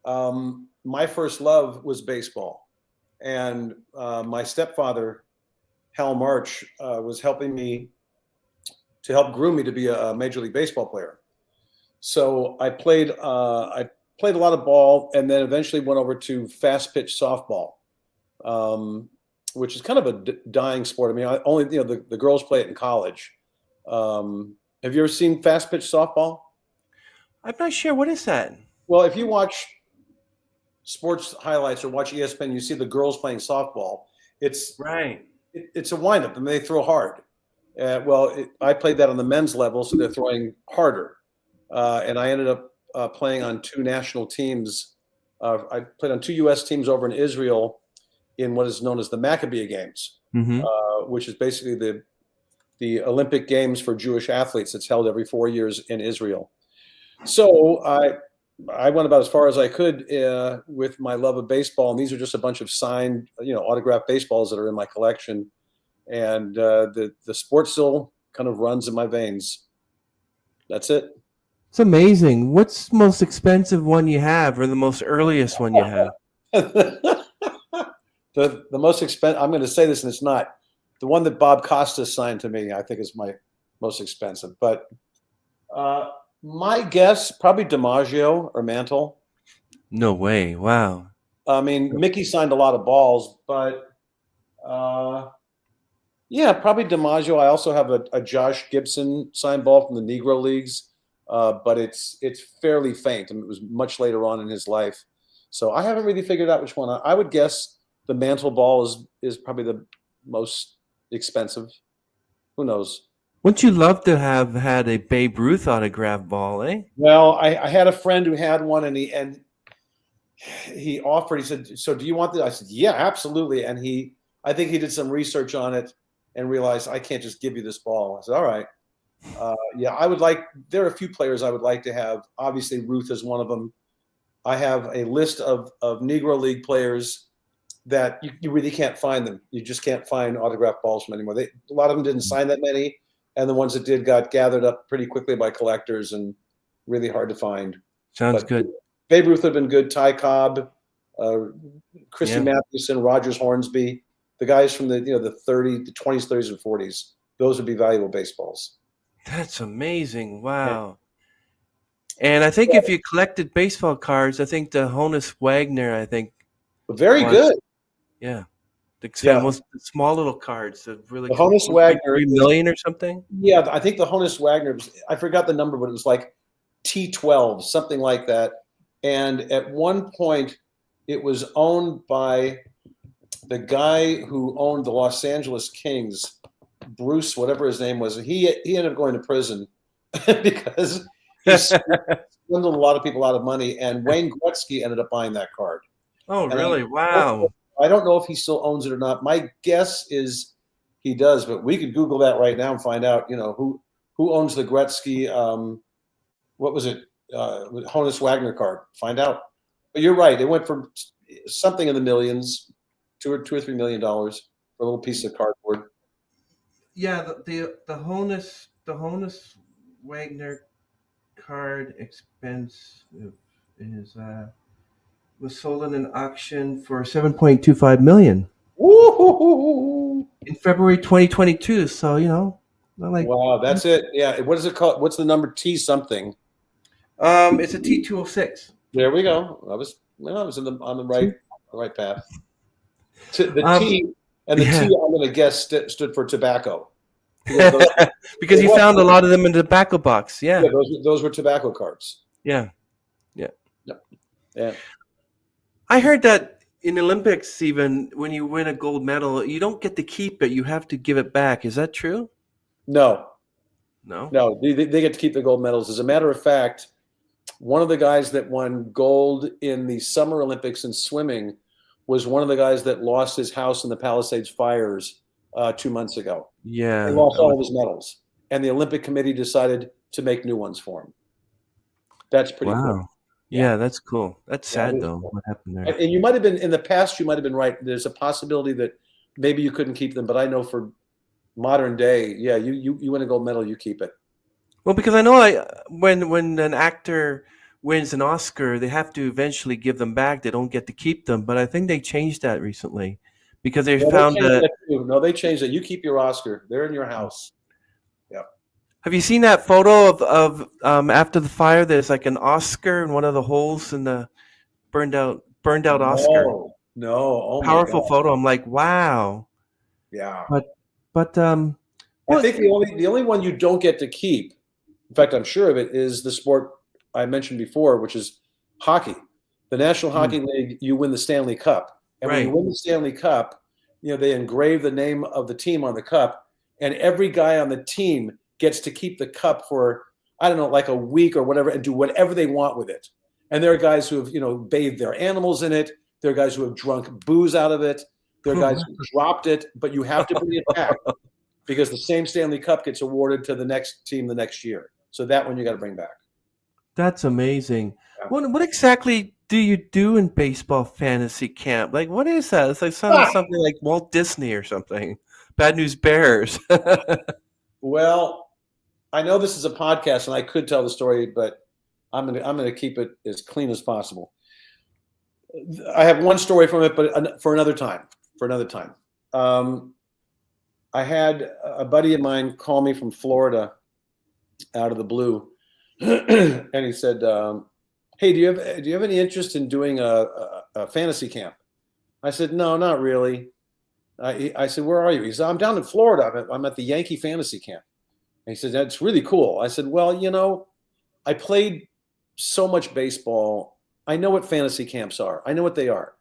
my first love was baseball. And my stepfather, Hal March, was helping me to help groom me to be a Major League Baseball player. So I played a lot of ball, and then eventually went over to fast pitch softball, which is kind of a dying sport. I mean, only the girls play it in college. Have you ever seen fast pitch softball? I'm not sure. What is that? Well, if you watch sports highlights or watch ESPN, you see the girls playing softball. It's right. It's a windup, and they throw hard. I played that on the men's level, so they're throwing harder. And I ended up playing on 2 national teams. I played on 2 U.S. teams over in Israel in what is known as the Maccabee Games, which is basically the Olympic Games for Jewish athletes. It's held every 4 years in Israel. So I went about as far as I could with my love of baseball, and these are just a bunch of signed, autographed baseballs that are in my collection. And the sport still kind of runs in my veins. That's it. It's amazing. What's the most expensive one you have, or the most earliest one you have? the most expensive, I'm going to say this, and it's not. The one that Bob Costas signed to me, I think, is my most expensive. But my guess, probably DiMaggio or Mantle. No way. Wow. I mean, Mickey signed a lot of balls, but yeah, probably DiMaggio. I also have a Josh Gibson signed ball from the Negro Leagues, but it's fairly faint, and it was much later on in his life. So I haven't really figured out which one. I would guess the Mantle ball is probably the most expensive. Who knows? Wouldn't you love to have had a Babe Ruth autograph ball, eh? Well, I had a friend who had one, and he offered. He said, "So do you want that?" I said, "Yeah, absolutely." And I think he did some research on it and realized, I can't just give you this ball. I said, all right. Yeah, I would like. There are a few players I would like to have. Obviously, Ruth is one of them. I have a list of Negro League players that you really can't find them. You just can't find autographed balls from anymore. A lot of them didn't sign that many, and the ones that did got gathered up pretty quickly by collectors and really hard to find. Sounds good. Babe Ruth would have been good. Ty Cobb, Christy Mathewson, Rogers Hornsby, the guys from the 20s, 30s, and 40s. Those would be valuable baseballs. That's amazing. Wow. And I think if you collected baseball cards, I think the Honus Wagner, very good. Yeah. The small little cards. The Honus Wagner, 3 million or something? Yeah, I think the Honus Wagner, I forgot the number, but it was like T12, something like that. And at one point, it was owned by the guy who owned the Los Angeles Kings, Bruce, whatever his name was. He ended up going to prison because he swindled a lot of people out of money, and Wayne Gretzky ended up buying that card. Oh, really? Wow. I don't know if he still owns it or not. My guess is he does, but we could Google that right now and find out, who owns the Gretzky, what was it, Honus Wagner card. Find out. But you're right. It went for something in the millions, $2 or $3 million for a little piece of cardboard. Yeah, the Honus Wagner card expense is was sold in an auction for 7.25 million Woo! in February 2022. So not like Wow, that's it. Yeah. What is it called? What's the number? T something. it's a T206. There we go. I was on the right path. The Um, T and the T, yeah, I'm going to guess stood for tobacco because those, because it you was, found a lot of them in the tobacco box. yeah, Yeah, those were tobacco cards. yeah, yeah. Yep. Yeah. I heard that in Olympics, even when you win a gold medal, you don't get to keep it. You have to give it back. Is that true? No, No. no, they get to keep the gold medals. As a matter of fact, one of the guys that won gold in the Summer Olympics in swimming was one of the guys that lost his house in the Palisades fires 2 months ago. He Yeah. lost all of his medals, and the Olympic Committee decided to make new ones for him. That's pretty cool. Wow. Yeah, Yeah, that's cool. That's yeah, it sad is though. cool. What happened there? And you might have been in the past. You might have been right. There's a possibility that maybe you couldn't keep them, but I know for modern day, yeah, you win a gold medal, you keep it. Well, because I know when an actor wins an Oscar, they have to eventually give them back. They don't get to keep them. But I think they changed that recently because they No, they found changed that. that too. No, they changed it. You keep your Oscar. They're in your house. Yeah. Have you seen that photo of after the fire? There's like an Oscar in one of the holes in the burned out Oscar. No, no. Oh my Powerful God. photo. I'm like, wow. Yeah. But I well, think the only one you don't get to keep, in fact, I'm sure of it, is the sport I mentioned before, which is hockey. The National Hockey League, you win the Stanley Cup. And when you right. win the Stanley Cup, they engrave the name of the team on the cup, and every guy on the team gets to keep the cup for, I don't know, like a week or whatever, and do whatever they want with it. And there are guys who have, bathed their animals in it. There are guys who have drunk booze out of it. There are guys who dropped it, but you have to bring it back because the same Stanley Cup gets awarded to the next team the next year. So that one you got to bring back. That's amazing. Yeah. What exactly do you do in baseball fantasy camp? Like, what is that? It's like Ah, something like Walt Disney or something. Bad News Bears. well, I know this is a podcast and I could tell the story, but I'm gonna keep it as clean as possible. I have one story from it, but for another time. For another time. I had a buddy of mine call me from Florida out of the blue, and he said, "Hey, do you have any interest in doing a fantasy camp?" I said, "No, not really." I said, "Where are you?" He said, "I'm down in Florida. I'm at the Yankee Fantasy Camp." And he said, "That's really cool." I said, "Well, I played so much baseball. I know what fantasy camps are. I know what they are.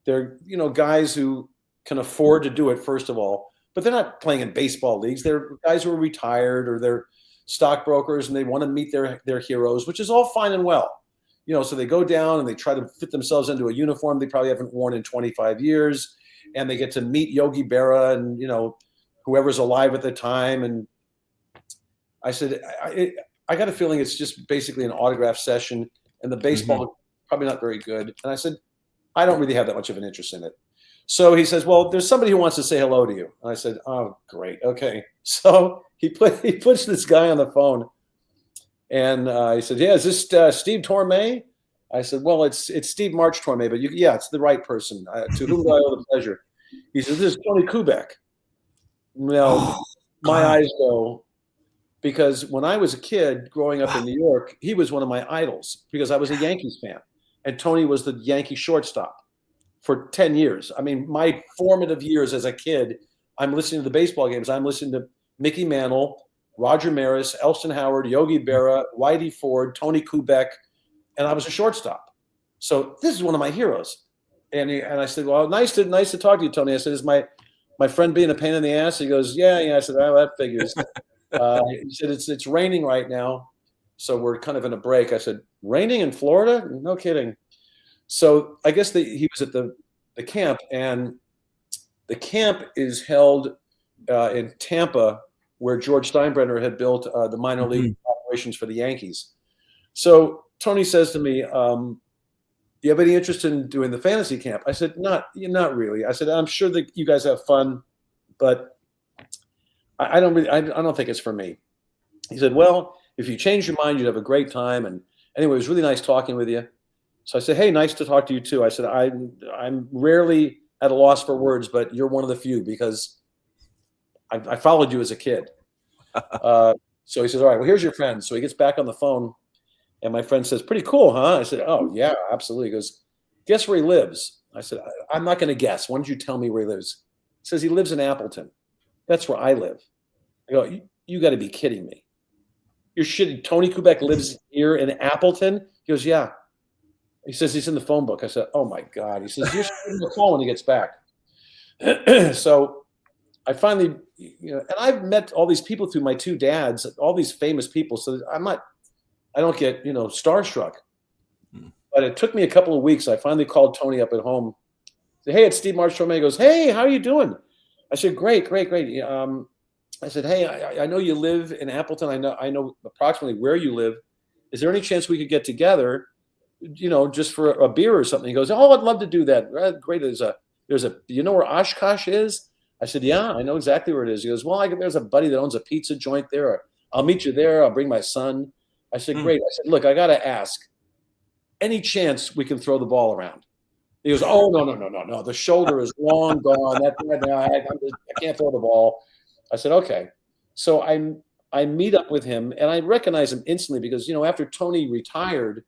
They're, guys who can afford to do it, first of all, but they're not playing in baseball leagues. They're guys who are retired or they're stockbrokers and they want to meet their heroes, which is all fine and well. So they go down and they try to fit themselves into a uniform they probably haven't worn in 25 years. And they get to meet Yogi Berra and, whoever's alive at the time. And I said, I got a feeling it's just basically an autograph session and the baseball Mhm. is probably not very good. And I said, I don't really have that much of an interest in it. So he says, well, there's somebody who wants to say hello to you. And I said, oh, great. Okay. So he puts this guy on the phone and he said, yeah, is this Steve Tormé? I said, well, it's Steve March Tormé, but yeah, it's the right person. To whom do I owe the pleasure? He says, this is Tony Kubek. Now, Oh my God. eyes go, because when I was a kid growing up in New York, he was one of my idols because I was a Yankees fan. And Tony was the Yankee shortstop for 10 years. I mean, my formative years as a kid, I'm listening to the baseball games. I'm listening to Mickey Mantle, Roger Maris, Elston Howard, Yogi Berra, Whitey Ford, Tony Kubek, and I was a shortstop. So this is one of my heroes. And I said, well, nice to talk to you, Tony. I said, is my friend being a pain in the ass? He goes, yeah. I said, oh, that figures. He said, it's raining right now, so we're kind of in a break. I said, raining in Florida? No kidding. So I guess he was at the camp, and the camp is held in Tampa, where George Steinbrenner had built the minor league Mhm. operations for the Yankees. So Tony says to me, do you have any interest in doing the fantasy camp? I said, not really. I said, I'm sure that you guys have fun, but I don't think it's for me. He said, well, If you change your mind, you'd have a great time. And anyway, it was really nice talking with you. So I said, hey, nice to talk to you too. I said, I'm rarely at a loss for words, but you're one of the few because I followed you as a kid. So he says, all right, well, here's your friend. So he gets back on the phone, and my friend says, pretty cool, huh? I said, oh, yeah, absolutely. He goes, guess where he lives? I said, I'm not going to guess. Why don't you tell me where he lives? He says, he lives in Appleton. That's where I live. I go, you got to be kidding me. You're shitting. Tony Kubek lives here in Appleton? He goes, yeah. He says, he's in the phone book. I said, oh, my God. He says, you're shooting the phone when he gets back. So I finally, and I've met all these people through my two dads, all these famous people. So I don't get, starstruck. But it took me a couple of weeks. I finally called Tony up at home. Said, hey, it's Steve Tormé. He goes, hey, how are you doing? I said, great. I said, hey, I know you live in Appleton. I know approximately where you live. Is there any chance we could get together, just for a beer or something? He goes, oh, I'd love to do that. Great. There's a, you know where Oshkosh is? I said, yeah, I know exactly where it is. He goes, well, there's a buddy that owns a pizza joint there. I'll meet you there. I'll bring my son. I said, great. I said, look, I got to ask, any chance we can throw the ball around? He goes, oh, no. The shoulder is long gone. I can't throw the ball. I said, okay. So I meet up with him, and I recognize him instantly because, after Tony retired,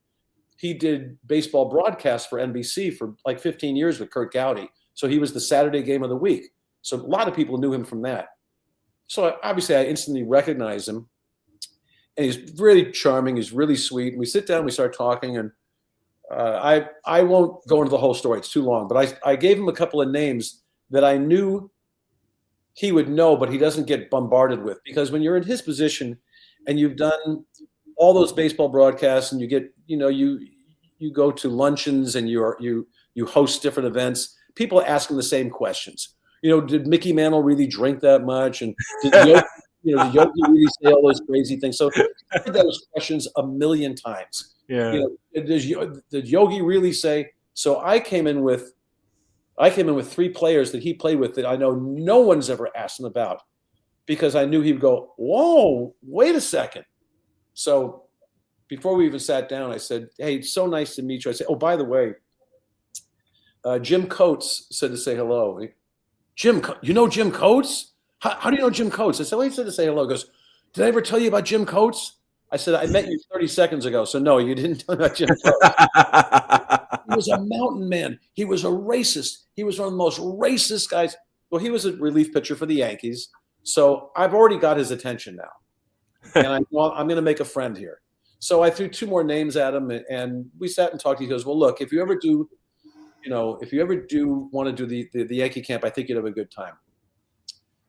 he did baseball broadcasts for NBC for like 15 years with Kurt Gowdy. So he was the Saturday game of the week. So a lot of people knew him from that. So obviously I instantly recognize him, and he's really charming. He's really sweet. And we sit down, we start talking, and I won't go into the whole story. It's too long, but I gave him a couple of names that I knew he would know, but he doesn't get bombarded with, because when you're in his position and you've done all those baseball broadcasts and you get, you go to luncheons and you host different events, people ask him the same questions. Did Mickey Mantle really drink that much? And did Yogi really say all those crazy things? So I heard those questions a million times. Yeah. Did Yogi really say? So I came in with three players that he played with that I know no one's ever asked him about, because I knew he would go, whoa, wait a second. So before we even sat down, I said, hey, it's so nice to meet you. I said, oh, by the way, Jim Coates said to say hello. Jim, you know Jim Coates? How do you know Jim Coates? I said, well, he said to say hello. He goes, did I ever tell you about Jim Coates? I said, I met you 30 seconds ago. So no, you didn't tell me about Jim Coates. He was a mountain man. He was a racist. He was one of the most racist guys. Well, he was a relief pitcher for the Yankees. So I've already got his attention now. And I'm going to make a friend here. So I threw two more names at him, and we sat and talked. He goes, well, look, if you ever do want to do the Yankee camp, I think you'd have a good time.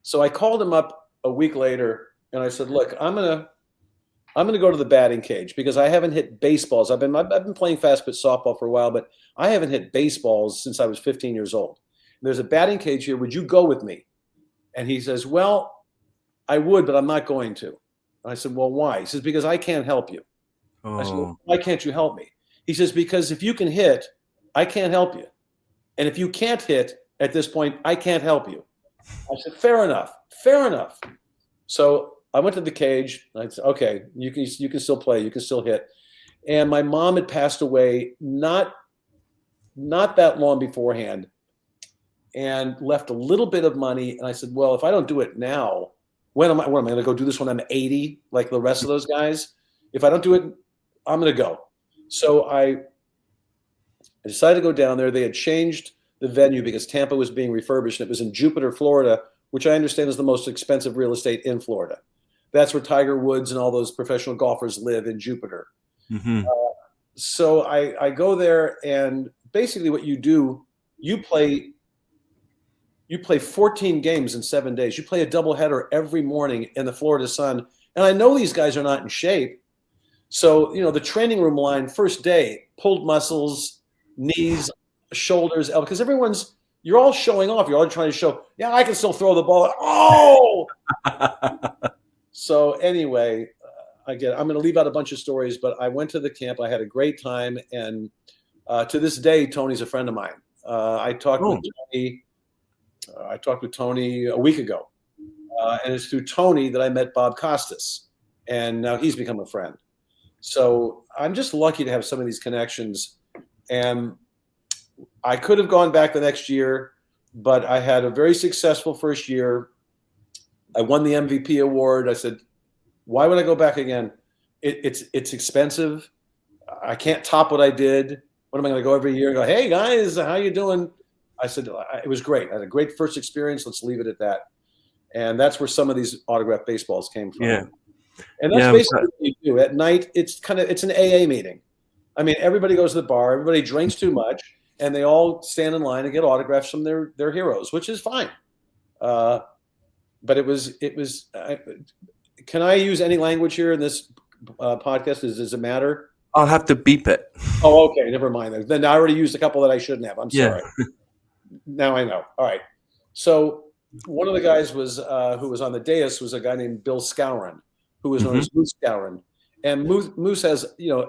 So I called him up a week later, and I said, look, I'm gonna go to the batting cage, because I haven't hit baseballs. I've been playing fast pitch softball for a while, but I haven't hit baseballs since I was 15 years old. There's a batting cage here. Would you go with me? And he says, well, I would, but I'm not going to. And I said, well, why? He says, because I can't help you. I said, well, why can't you help me? He says, because if you can hit, I can't help you. And if you can't hit at this point, I can't help you. I said, fair enough. So I went to the cage. And I said, okay, you can still play. You can still hit. And my mom had passed away not that long beforehand, and left a little bit of money. And I said, well, if I don't do it now, what am I going to go do this when I'm 80, like the rest of those guys? If I don't do it, I'm going to go. So I decided to go down there. They had changed the venue because Tampa was being refurbished. It was in Jupiter, Florida, which I understand is the most expensive real estate in Florida. That's where Tiger Woods and all those professional golfers live, in Jupiter. Mm-hmm. So I go there, and basically what you do, you play 14 games in 7 days. You play a doubleheader every morning in the Florida sun. And I know these guys are not in shape. So, the training room line, first day, pulled muscles, knees, shoulders, elbows, because you're all showing off. You're all trying to show, yeah, I can still throw the ball. Oh! So anyway, I'm going to leave out a bunch of stories, but I went to the camp. I had a great time. And to this day, Tony's a friend of mine. I talked with Tony a week ago. And it's through Tony that I met Bob Costas. and now he's become a friend. So I'm just lucky to have some of these connections. And I could have gone back the next year, but I had a very successful first year. I won the MVP award. I said, why would I go back again? It's expensive. I can't top what I did. What am I going to go every year and go, hey guys, how you doing? I said, it was great. I had a great first experience. Let's leave it at that. And that's where some of these autographed baseballs came from. Yeah. And that's basically what you do. At night, it's an AA meeting. I mean, everybody goes to the bar, everybody drinks too much, and they all stand in line and get autographs from their heroes, which is fine. But it was. Can I use any language here in this podcast? Does it matter? I'll have to beep it. Oh, okay. Never mind. Then I already used a couple that I shouldn't have. I'm sorry. Now I know. All right. So one of the guys was who was on the dais was a guy named Bill Scourin, who was known as Moose Scourin. And Moose has,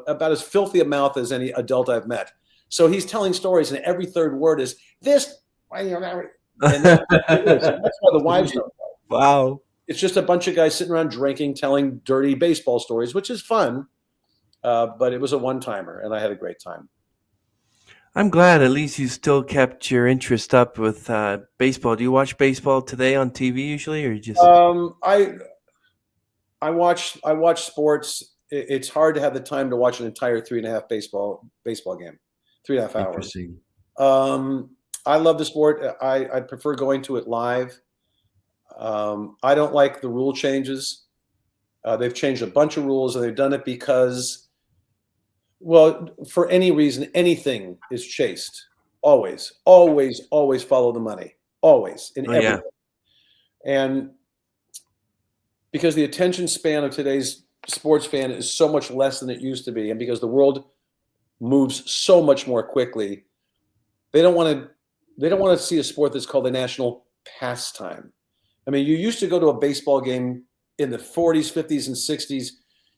about as filthy a mouth as any adult I've met. So he's telling stories, and every third word is this. And that's why the wives don't know. Wow. It's just a bunch of guys sitting around drinking, telling dirty baseball stories, which is fun. But it was a one-timer, and I had a great time. I'm glad at least you still kept your interest up with baseball. Do you watch baseball today on TV usually, or you just? I watch sports. It's hard to have the time to watch an entire 3.5 baseball game, 3.5 hours. Interesting. I love the sport. I prefer going to it live. I don't like the rule changes. They've changed a bunch of rules, and they've done it because, well, for any reason, anything is chased. Always, always, always follow the money. Always, in everything. Yeah. And because the attention span of today's sports fan is so much less than it used to be, and because the world moves so much more quickly, they don't want to see a sport that's called a national pastime. I mean, you used to go to a baseball game in the 40s, 50s, and 60s.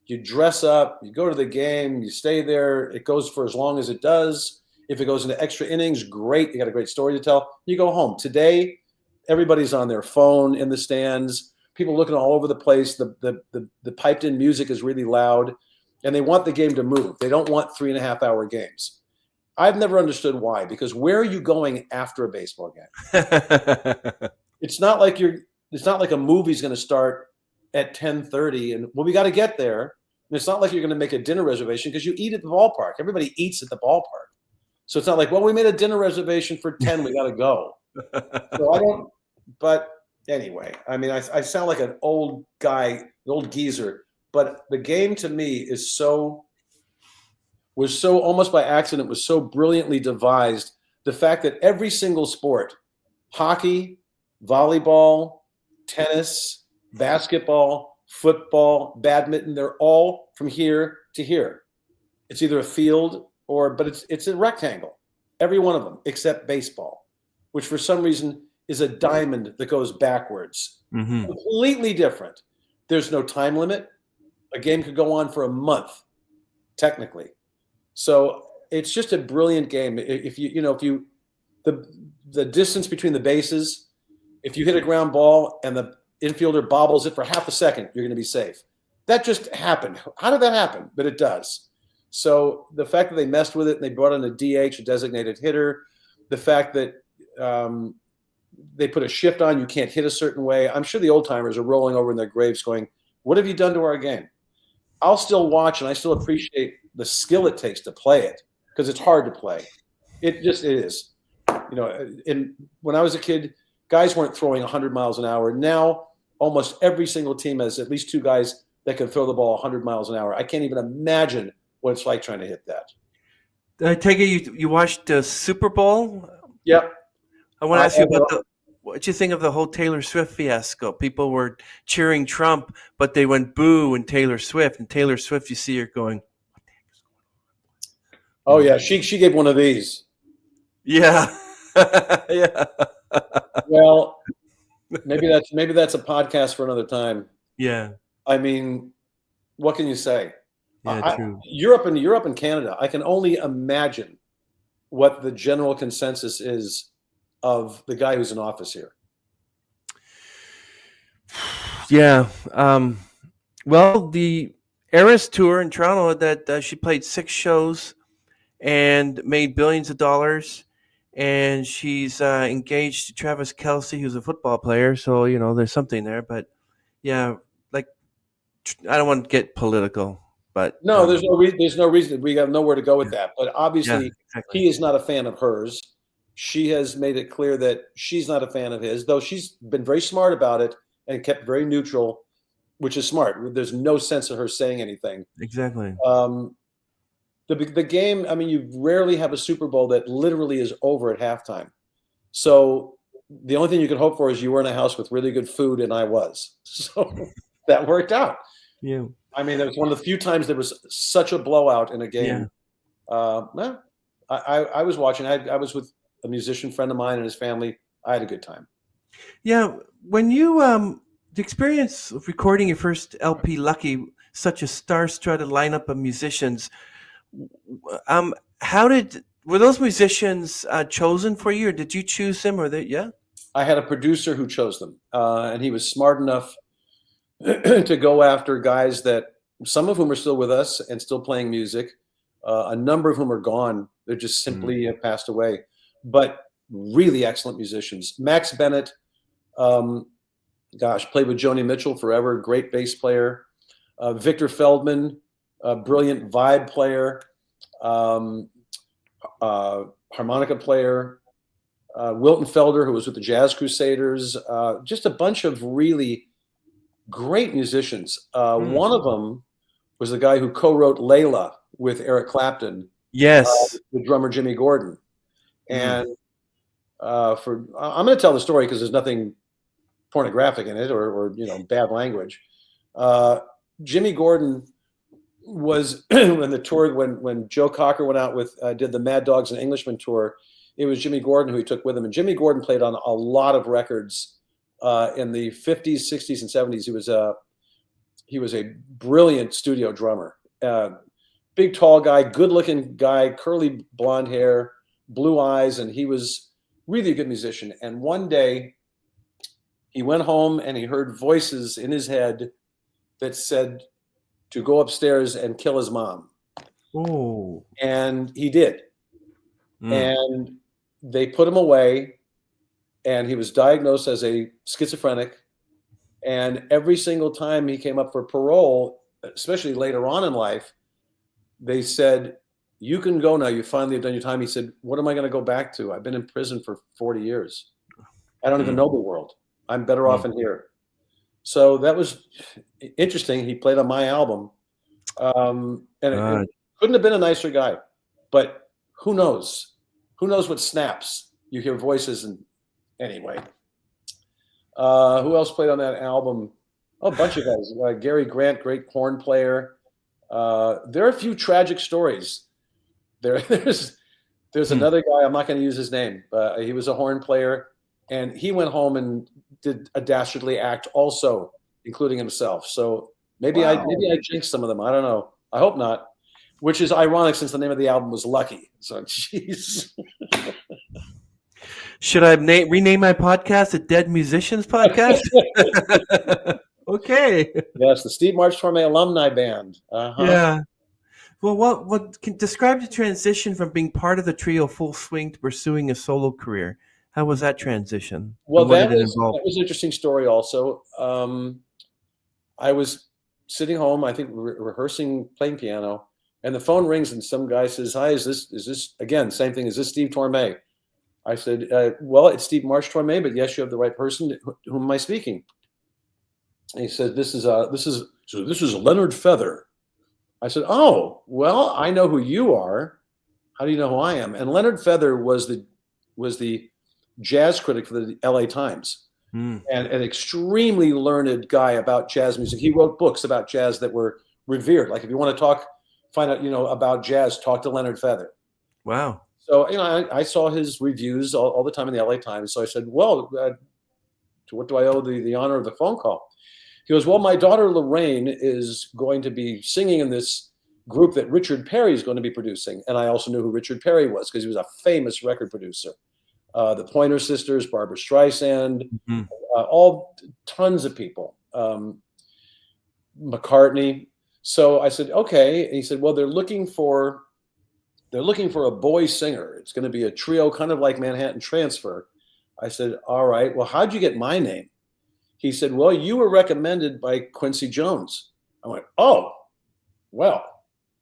You dress up, you go to the game, you stay there. It goes for as long as it does. If it goes into extra innings, great. You got a great story to tell. You go home. Today, everybody's on their phone in the stands. People looking all over the place. The piped-in music is really loud, and they want the game to move. They don't want 3.5-hour games. I've never understood why, because where are you going after a baseball game? It's not like a movie's going to start at 10:30, and we got to get there. And it's not like you're going to make a dinner reservation because you eat at the ballpark. Everybody eats at the ballpark. So it's not like, well, we made a dinner reservation for 10, we got to go. So I don't, but anyway, I mean, I sound like an old guy, an old geezer, but the game to me was so almost by accident, was so brilliantly devised. The fact that every single sport, hockey, volleyball, tennis, basketball, football, badminton, they're all from here to here. It's either a field but it's a rectangle, every one of them, except baseball, which for some reason is a diamond that goes backwards. Mm-hmm. Completely different. There's no time limit. A game could go on for a month, technically. So it's just a brilliant game. The distance between the bases, if you hit a ground ball and the infielder bobbles it for half a second, you're going to be safe. That just happened. How did that happen? But it does. So the fact that they messed with it and they brought in a DH, a designated hitter, the fact that they put a shift on, you can't hit a certain way. I'm sure the old timers are rolling over in their graves going, what have you done to our game? I'll still watch, and I still appreciate the skill it takes to play it, because it's hard to play. It is. When I was a kid, guys weren't throwing 100 miles an hour. Now, almost every single team has at least two guys that can throw the ball 100 miles an hour. I can't even imagine what it's like trying to hit that. I take it you watched the Super Bowl? Yep. I want to ask you about what you think of the whole Taylor Swift fiasco. People were cheering Trump, but they went boo and Taylor Swift. And Taylor Swift, you see her going, what the heck is going on? Oh, yeah. She gave one of these. Yeah. Yeah. Well, maybe that's a podcast for another time. Yeah. I mean, what can you say? Yeah, true. Europe and Canada, I can only imagine what the general consensus is of the guy who's in office here. Yeah. Well, the Eras tour in Toronto that she played 6 shows and made billions of dollars. And she's engaged to Travis Kelsey, who's a football player. So there's something there. But yeah, like I don't want to get political, but No, there's no reason. We have nowhere to go with yeah, that. But yeah, obviously, exactly, he is not a fan of hers. She has made it clear that she's not a fan of his, though she's been very smart about it and kept very neutral, which is smart. There's no sense of her saying anything. exactly. Um, the game, I mean, you rarely have a Super Bowl that literally is over at halftime. So the only thing you could hope for is you were in a house with really good food, and I was. So that worked out. Yeah, I mean, that was one of the few times there was such a blowout in a yeah, game. Well, I was watching. I was with a musician friend of mine and his family. I had a good time. yeah. When you the experience of recording your first LP, Lucky, such a star-studded lineup of musicians. Um, how did were those musicians chosen for you, or did you choose them, or they? Yeah. I had a producer who chose them, and he was smart enough to go after guys that some of whom are still with us and still playing music. A number of whom are gone. They're just Mm. simply have passed away. But really excellent musicians. Max Bennett, um, gosh, played with Joni Mitchell forever. Great bass player. Victor Feldman, a brilliant vibe player, um, harmonica player. Wilton Felder, who was with the Jazz Crusaders. Just a bunch of really great musicians. Mm. One of them was the guy who co-wrote Layla with Eric Clapton, Yes. the drummer Jimmy Gordon. Mm. And I'm going to tell the story because there's nothing pornographic in it or bad language. Jimmy Gordon was when the tour when Joe Cocker went out with did the Mad Dogs and Englishmen tour. It was Jimmy Gordon who he took with him, and Jimmy Gordon played on a lot of records in the 50s, 60s, and 70s. He was a brilliant studio drummer. Big, tall guy, good-looking guy, curly blonde hair, blue eyes, and he was really a good musician. And one day, he went home and he heard voices in his head that said to go upstairs and kill his mom. Oh. And he did. Mm. And they put him away, and he was diagnosed as a schizophrenic. And every single time he came up for parole, especially later on in life, they said, "You can go now. You finally have done your time." He said, "What am I going to go back to? I've been in prison for 40 years. I don't even Mm. know the world. I'm better Mm. off in here." So that was interesting. He played on my album. And it God. couldn't have been a nicer guy. But who knows? Who knows what snaps? You hear voices, and anyway. Who else played on that album? Oh, a bunch of guys. Gary Grant, great horn player. There are a few tragic stories. There's Hmm. another guy. I'm not going to use his name. He was a horn player, and he went home and did a dastardly act, also, including himself. So maybe I Wow. jinxed some of them. I don't know. I hope not. Which is ironic since the name of the album was Lucky. So, jeez. Should I rename my podcast the Dead Musicians Podcast? Okay. Yes, the Steve March Tormé Alumni Band. Uh-huh. Yeah. Well, what can describe the transition from being part of the trio full swing to pursuing a solo career? How was that transition, Well, and what did it involve? that was an interesting story. Also, I was sitting home, I think, rehearsing playing piano, and the phone rings, and some guy says, "Hi, is this again? Same thing. Is this Steve Tormé?" I said, "Well, it's Steve March Tormé, but yes, you have the right person. Whom am I speaking?" And he said, this is Leonard Feather." I said, "Oh, well, I know who you are. How do you know who I am?" And Leonard Feather was the jazz critic for the LA Times, Hmm. and an extremely learned guy about jazz music. He wrote books about jazz that were revered. Like if you want to find out, about jazz, talk to Leonard Feather. Wow. So, I saw his reviews all the time in the LA Times. So I said, "Well, to what do I owe the honor of the phone call?" He goes, "Well, my daughter Lorraine is going to be singing in this group that Richard Perry is going to be producing." And I also knew who Richard Perry was because he was a famous record producer. The Pointer Sisters, Barbra Streisand, Mhm. all tons of people. McCartney. So I said, okay. And he said, well, they're looking for a boy singer. It's going to be a trio, kind of like Manhattan Transfer. I said, all right. Well, how'd you get my name? He said, well, you were recommended by Quincy Jones. I went, oh, well,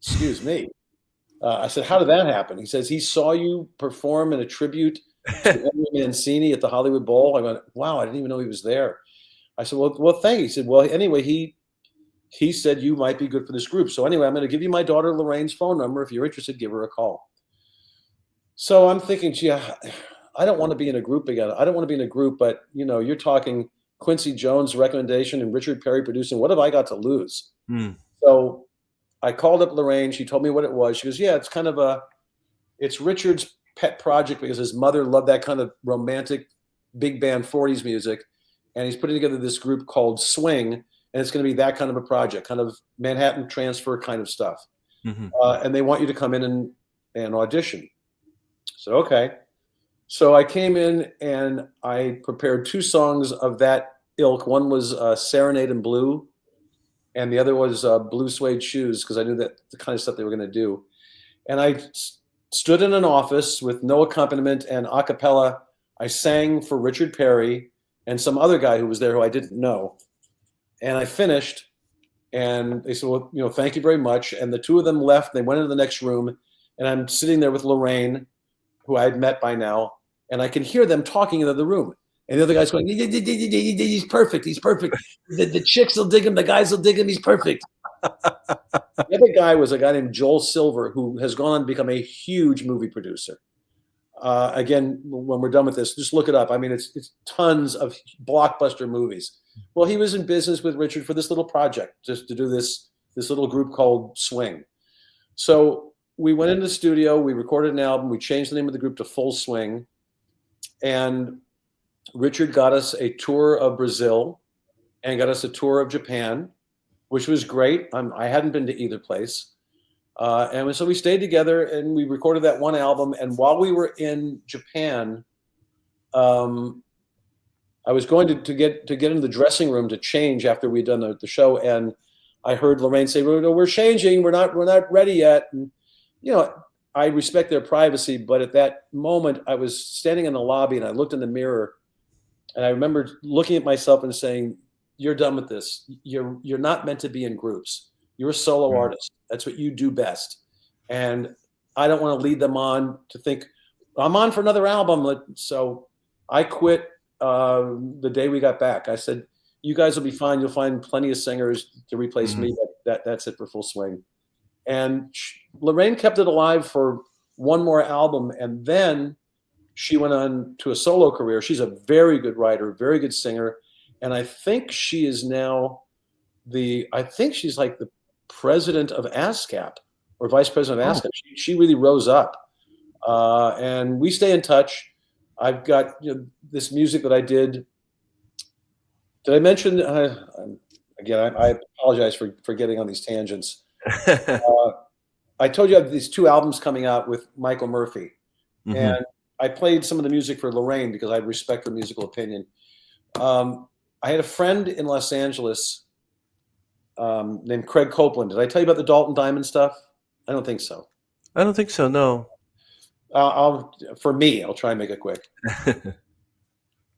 excuse me. I said, how did that happen? He says, he saw you perform in a tribute to Henry Mancini at the Hollywood Bowl. I went, wow, I didn't even know he was there. I said, well, thank you. He said, well, anyway, he said you might be good for this group. So anyway, I'm going to give you my daughter Lorraine's phone number. If you're interested, give her a call. So I'm thinking, gee, I don't want to be in a group again. I don't want to be in a group, but you're talking Quincy Jones recommendation and Richard Perry producing. What have I got to lose? So I called up Lorraine. She told me what it was. She goes, yeah, it's Richard's pet project because his mother loved that kind of romantic big band 40s music. And he's putting together this group called Swing. And it's going to be that kind of a project, kind of Manhattan Transfer kind of stuff. And they want you to come in and audition. So, okay. So I came in and I prepared 2 songs of that ilk. One was Serenade in Blue, and the other was Blue Suede Shoes, because I knew that the kind of stuff they were going to do. And I stood in an office with no accompaniment and a cappella. I sang for Richard Perry and some other guy who was there who I didn't know. And I finished, and they said, well, thank you very much. And the 2 of them left. They went into the next room, and I'm sitting there with Lorraine, who I had met by now, and I can hear them talking in the other room. And the other guy's going, he's perfect. He's perfect. The chicks will dig him. The guys will dig him. He's perfect. The other guy was a guy named Joel Silver, who has gone on to become a huge movie producer. Again, when we're done with this, just look it up. I mean, it's tons of blockbuster movies. Well, he was in business with Richard for this little project, just to do this little group called Swing. So we went into the studio, we recorded an album, we changed the name of the group to Full Swing, and Richard got us a tour of Brazil and got us a tour of Japan, which was great. I hadn't been to either place. And so we stayed together and we recorded that one album. And while we were in Japan, I was going to get into the dressing room to change after we'd done the show. And I heard Lorraine say, we're changing. We're not ready yet. And, I respect their privacy. But at that moment, I was standing in the lobby and I looked in the mirror. And I remember looking at myself and saying, you're done with this. You're not meant to be in groups. You're a solo artist. That's what you do best. And I don't want to lead them on to think, I'm on for another album. So I quit the day we got back. I said, you guys will be fine. You'll find plenty of singers to replace me. That's it for Full Swing. And Lorraine kept it alive for one more album. And then she went on to a solo career. She's a very good writer, very good singer. And I think she is now she's like the president of ASCAP or vice president of ASCAP. She really rose up. And we stay in touch. I've got this music that I did. Did I mention, again, I apologize for getting on these tangents. I told you I have these 2 albums coming out with Michael Murphy. And I played some of the music for Lorraine because I respect her musical opinion. I had a friend in Los Angeles named Craig Copeland. Did I tell you about the Dalton Diamond stuff? I don't think so. I don't think so, no. I'll try and make it quick.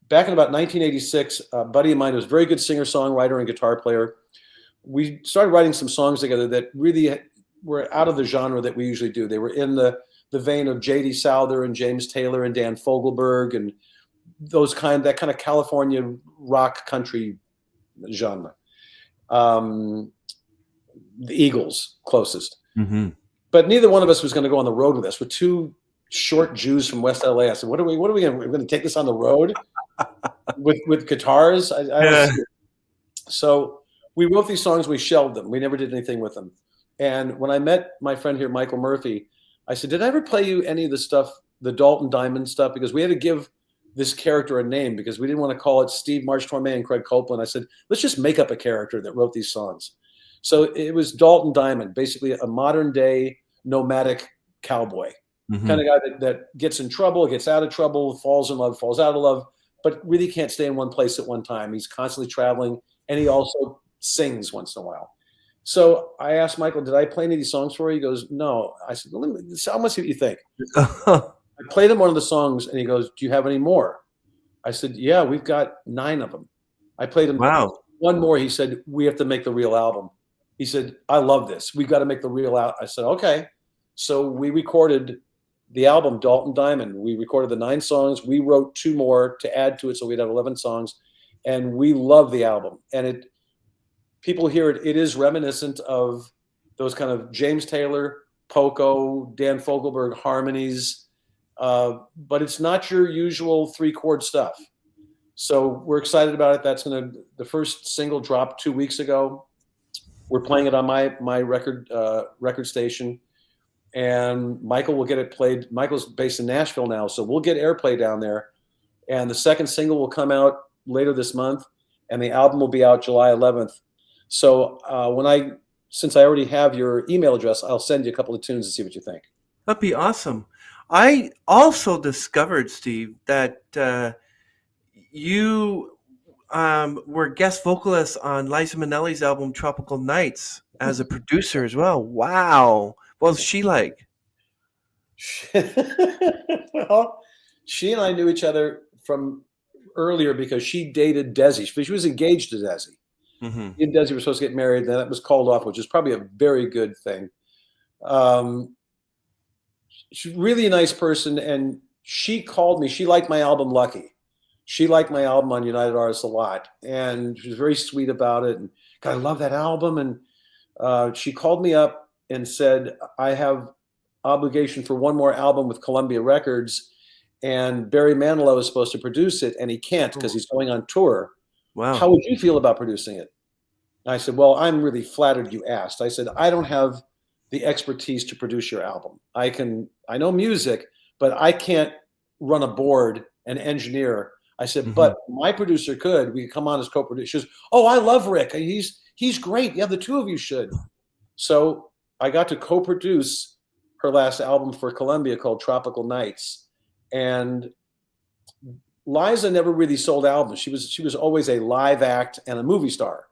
Back in about 1986, a buddy of mine who was a very good singer-songwriter and guitar player, we started writing some songs together that really were out of the genre that we usually do. They were in the vein of J.D. Souther and James Taylor and Dan Fogelberg and that kind of California rock country genre. The Eagles, closest. But neither one of us was going to go on the road with us. We're 2 short Jews from West LA. I said, what are we going to, we're going to take this on the road with guitars? So we wrote these songs, we shelved them. We never did anything with them. And when I met my friend here, Michael Murphy, I said, did I ever play you any of the stuff, the Dalton Diamond stuff? Because we had to give this character a name because we didn't want to call it Steve March Tormé and Craig Copeland. I said, let's just make up a character that wrote these songs. So it was Dalton Diamond, basically a modern day nomadic cowboy, kind of guy that gets in trouble, gets out of trouble, falls in love, falls out of love, but really can't stay in one place at one time. He's constantly traveling. And he also sings once in a while. So I asked Michael, did I play any of these songs for you? He goes, no. I said, well, I want to see what you think. I played him one of the songs, and he goes, do you have any more? I said, yeah, we've got 9 of them. I played him one more. He said, we have to make the real album. He said, I love this. We've got to make the real album. I said, okay. So we recorded the album, Dalton Diamond. We recorded the 9 songs. We wrote 2 more to add to it, so we'd have 11 songs. And we love the album. And people hear it, it is reminiscent of those kind of James Taylor, Poco, Dan Fogelberg harmonies, but it's not your usual 3-chord stuff. So we're excited about it. That's the first single dropped 2 weeks ago. We're playing it on my record station, and Michael will get it played. Michael's based in Nashville now, so we'll get airplay down there. And the second single will come out later this month, and the album will be out July 11th. So since I already have your email address, I'll send you a couple of tunes and see what you think. That'd be awesome. I also discovered, Steve, that you were guest vocalist on Liza Minnelli's album Tropical Nights as a producer as well. Wow. What was she like? Well, she and I knew each other from earlier because she dated Desi. She was engaged to Desi. Mm-hmm. She and Desi were supposed to get married, and then that was called off, which is probably a very good thing. She's really a nice person, and she called me. She liked my album Lucky. She liked my album on United Artists a lot, and she was very sweet about it. And God, I love that album. And she called me up and said, I have obligation for one more album with Columbia Records, and Barry Manilow is supposed to produce it, and he can't because he's going on tour. Wow. How would you feel about producing it? And I said, well, I'm really flattered you asked. I said, I don't have the expertise to produce your album. I know music, but I can't run a board and engineer. I said, but my producer could. We could come on as co-producers. Oh, I love Rick. He's great. Yeah, the 2 of you should. So I got to co-produce her last album for Columbia called Tropical Nights. And Liza never really sold albums. She was always a live act and a movie star,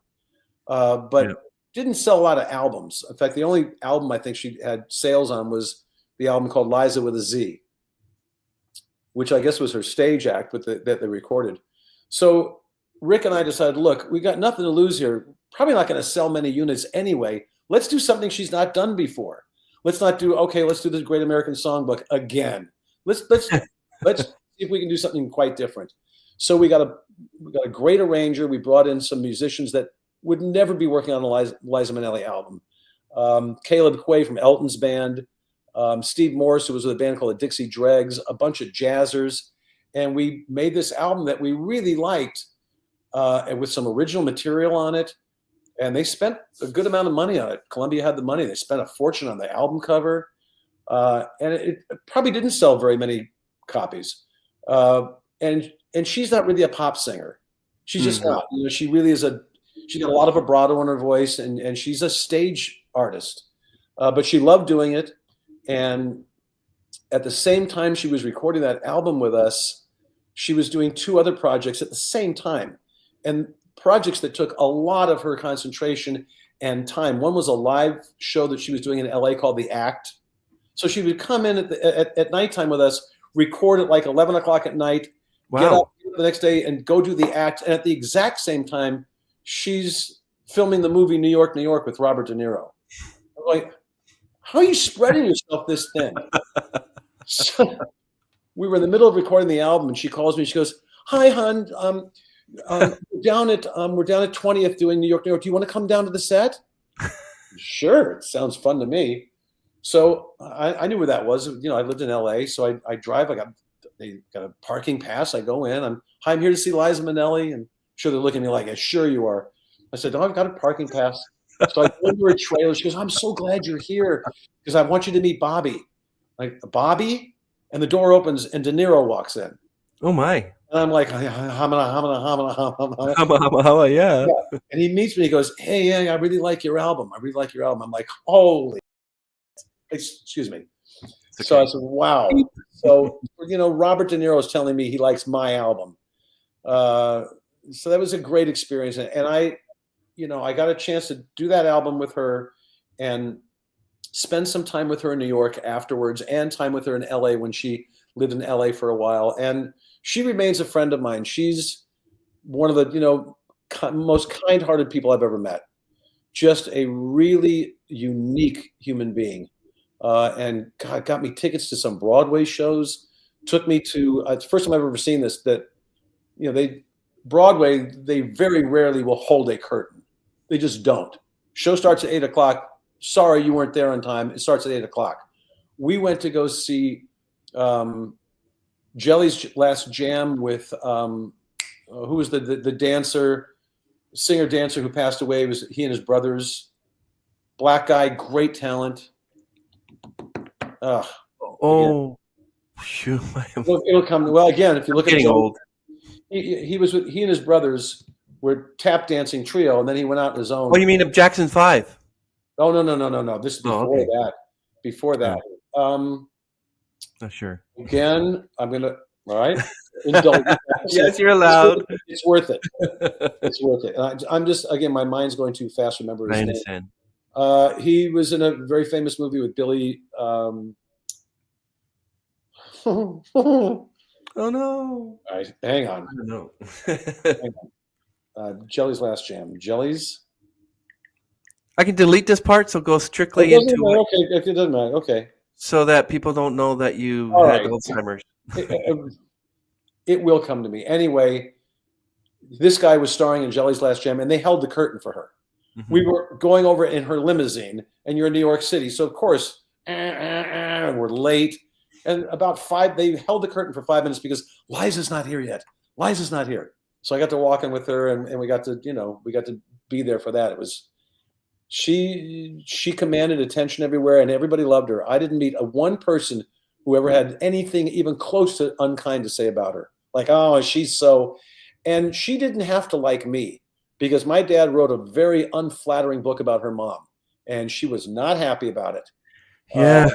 but didn't sell a lot of albums. In fact, the only album I think she had sales on was the album called Liza with a Z, which I guess was her stage act, but that they recorded. So Rick and I decided, look, we got nothing to lose here. Probably not going to sell many units anyway. Let's do something she's not done before. Let's not do, okay, let's do this Great American Songbook again. Let's see if we can do something quite different. So we got a great arranger. We brought in some musicians that would never be working on a Liza Minnelli album. Caleb Quay from Elton's band, Steve Morse, who was with a band called the Dixie Dregs, a bunch of jazzers. And we made this album that we really liked, and with some original material on it. And they spent a good amount of money on it. Columbia had the money. They spent a fortune on the album cover. And it probably didn't sell very many copies. And she's not really a pop singer. She's just not. You know, she really is she got a lot of vibrato in her voice, and she's a stage artist. But she loved doing it. And at the same time she was recording that album with us, she was doing 2 other projects at the same time. And projects that took a lot of her concentration and time. One was a live show that she was doing in LA called The Act. So she would come in at nighttime with us, record at like 11 o'clock at night, get up the next day and go do The Act. And at the exact same time, she's filming the movie New York, New York with Robert De Niro. I'm like, how are you spreading yourself this thin? So we were in the middle of recording the album, and she calls me. She goes, "Hi, hon. We're down at 20th doing New York, New York. Do you want to come down to the set?" Sure, it sounds fun to me. So I knew where that was. You know, I lived in LA, so I drive. They got a parking pass. I go in. I'm here to see Liza Minnelli, and I'm sure they're looking at me like, "Sure you are." I said, "No, I've got a parking pass." So I go into her trailer. She goes, "I'm so glad you're here because I want you to meet Bobby." Like, Bobby? And the door opens and De Niro walks in. Oh my. And I'm like, yeah. And he meets me. He goes, "Hey, I really like your album. I really like your album." I'm like, holy, excuse me. Okay. So I said, wow. So, you know, Robert De Niro is telling me he likes my album. So that was a great experience. And I got a chance to do that album with her and spend some time with her in New York afterwards, and time with her in LA when she lived in LA for a while. And she remains a friend of mine. She's one of the, most kind-hearted people I've ever met. Just a really unique human being. And God, got me tickets to some Broadway shows. Took me to it's the first time I've ever seen this. That Broadway, they very rarely will hold a curtain. They just don't. Show starts at 8 o'clock. Sorry, you weren't there on time. It starts at 8 o'clock. We went to go see Jelly's last jam with who was the dancer, singer dancer who passed away. It was he and his brothers. Black guy, great talent. Oh, shoot! It'll come. Well, again, if you look at Getting old. he and his brothers were tap dancing trio, and then he went out on his own. Oh, you mean of Jackson 5? Oh, no. This is before that. Before that. Not sure. Again, I'm gonna. All right. Indulge. Yes, you're allowed. It's worth it. It's worth it. And I'm just, again, my mind's going too fast to remember his I name. understand. He was in a very famous movie with Billy. Oh no! All right, hang on. I don't know. Hang on. Jelly's last jam. Jelly's. I can delete this part, so go strictly into Okay, it doesn't matter. Okay. so that people don't know that you All had right. Alzheimer's. It will come to me. Anyway, this guy was starring in Jelly's last jam, and they held the curtain for her. Mhm. We were going over in her limousine, and you're in New York City, so of course, we're late. And they held the curtain for 5 minutes because Liza's not here yet. Liza's not here. So I got to walk in with her, and we got to be there for that. It was she commanded attention everywhere, and everybody loved her. I didn't meet one person who ever had anything even close to unkind to say about her. Like, oh, she's so, and she didn't have to like me because my dad wrote a very unflattering book about her mom, and she was not happy about it. Yeah.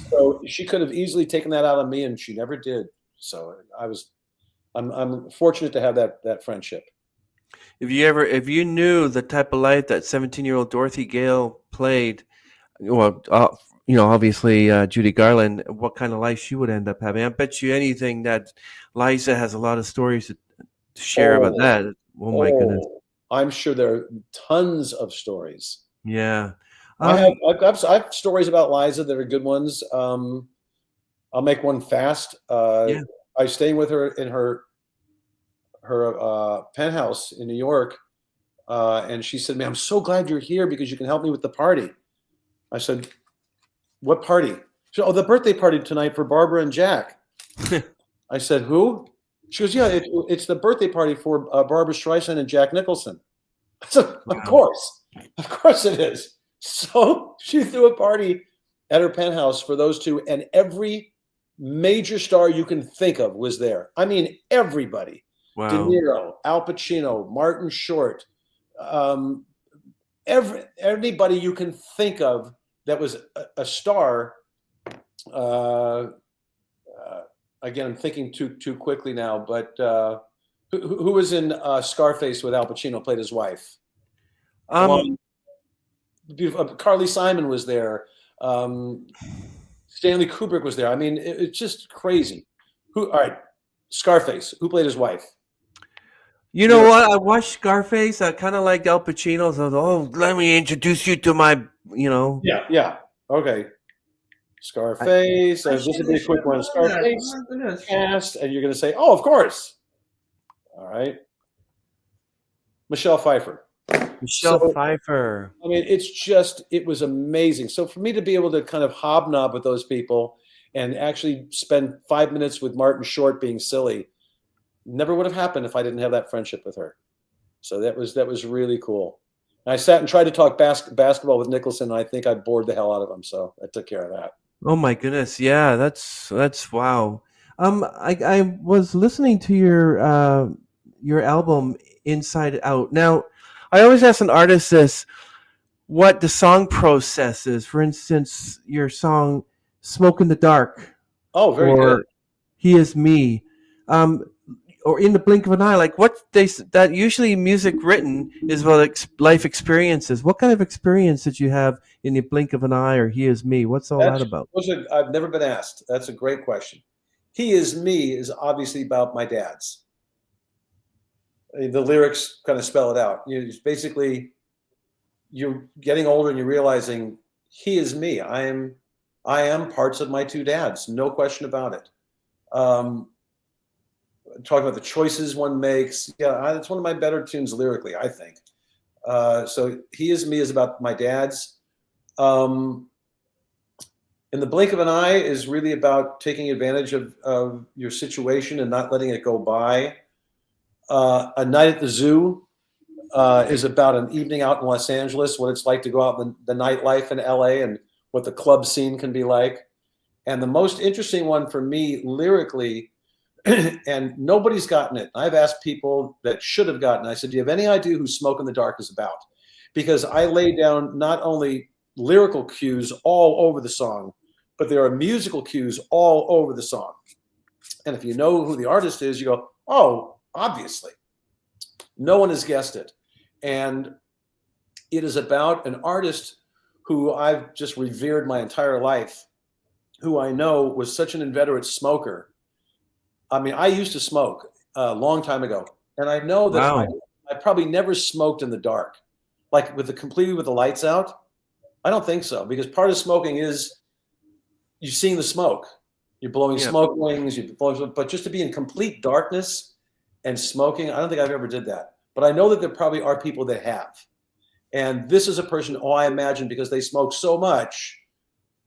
So she could have easily taken that out on me, and she never did. So I'm fortunate to have that friendship. If you knew the type of life that 17-year-old Dorothy Gale played, well, obviously Judy Garland, what kind of life she would end up having. I bet you anything that Liza has a lot of stories to share about that. Oh my goodness. I'm sure there are tons of stories. Yeah. I have stories about Liza that are good ones. I'll make one fast. I was staying with her in her penthouse in New York, and she said, "Man, I'm so glad you're here because you can help me with the party." I said, "What party?" She said, "Oh, the birthday party tonight for Barbara and Jack." I said, "Who?" She goes, "Yeah, it's the birthday party for Barbara Streisand and Jack Nicholson." I said, "Of course it is." So she threw a party at her penthouse for those two, and every major star you can think of was there. I mean, everybody. Wow. De Niro, Al Pacino, Martin Short, everybody you can think of that was a star. Again, I'm thinking too quickly now, but who was in Scarface with Al Pacino, played his wife? Beautiful. Carly Simon was there. Stanley Kubrick was there. I mean, it's just crazy. All right, Scarface. Who played his wife? You know what? I watched Scarface. I kind of liked Al Pacino. So, let me introduce you to my, Yeah. Okay. Scarface. This will be a quick one. Scarface cast, and you're going to say, "Oh, of course." All right. Michelle Pfeiffer. Pfeiffer. I mean, it was amazing. So for me to be able to kind of hobnob with those people and actually spend 5 minutes with Martin Short being silly never would have happened if I didn't have that friendship with her. So that was really cool. And I sat and tried to talk basketball with Nicholson, and I think I bored the hell out of him. So I took care of that. Oh my goodness. Yeah, that's wow. I was listening to your album Inside Out. Now, I always ask an artist this, what the song process is. For instance, your song "Smoke in the Dark." Oh, very good. "He Is Me." or in the blink of an eye, like what that usually music written is about life experiences. What kind of experience did you have in the blink of an eye or He Is Me? What's all that That's about? I've never been asked. That's a great question. He Is Me is obviously about my dad's. The lyrics kind of spell it out. Basically, you're getting older and you're realizing he is me. I am parts of my two dads, no question about it. Talking about the choices one makes, yeah, it's one of my better tunes lyrically, I think. So He Is Me is about my dad's. In the blink of an eye is really about taking advantage of your situation and not letting it go by. A Night at the Zoo is about an evening out in Los Angeles, what it's like to go out in the nightlife in LA and what the club scene can be like. And the most interesting one for me lyrically, and nobody's gotten it. I've asked people that should have gotten it. I said, do you have any idea who Smoke in the Dark is about? Because I lay down not only lyrical cues all over the song, but there are musical cues all over the song. And if you know who the artist is, you go, oh, obviously. No one has guessed it. And it is about an artist who I've just revered my entire life, who I know was such an inveterate smoker. I mean, I used to smoke a long time ago, and I know that Wow. I probably never smoked in the dark, like completely with the lights out. I don't think so, because part of smoking is you're seeing the smoke, you're blowing Yeah. smoke rings, but just to be in complete darkness and smoking, I don't think I've ever did that. But I know that there probably are people that have. And this is a person, I imagine, because they smoke so much,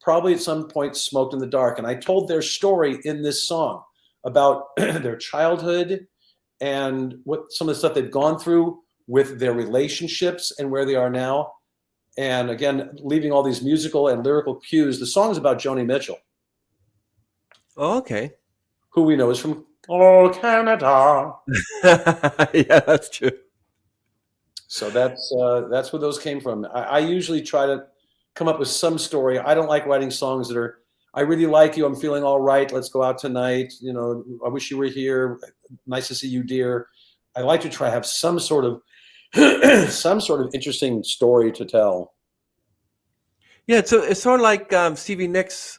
probably at some point smoked in the dark. And I told their story in this song about their childhood and what some of the stuff they've gone through with their relationships and where they are now. And again, leaving all these musical and lyrical cues. The song is about Joni Mitchell, Oh, okay. who we know is from Canada. Yeah, that's true. So that's where those came from. I usually try to come up with some story. I don't like writing songs that are, I really like you, I'm feeling all right, let's go out tonight, I wish you were here, nice to see you, dear. I like to try to have some sort of interesting story to tell. Yeah, it's sort of like Stevie Nicks,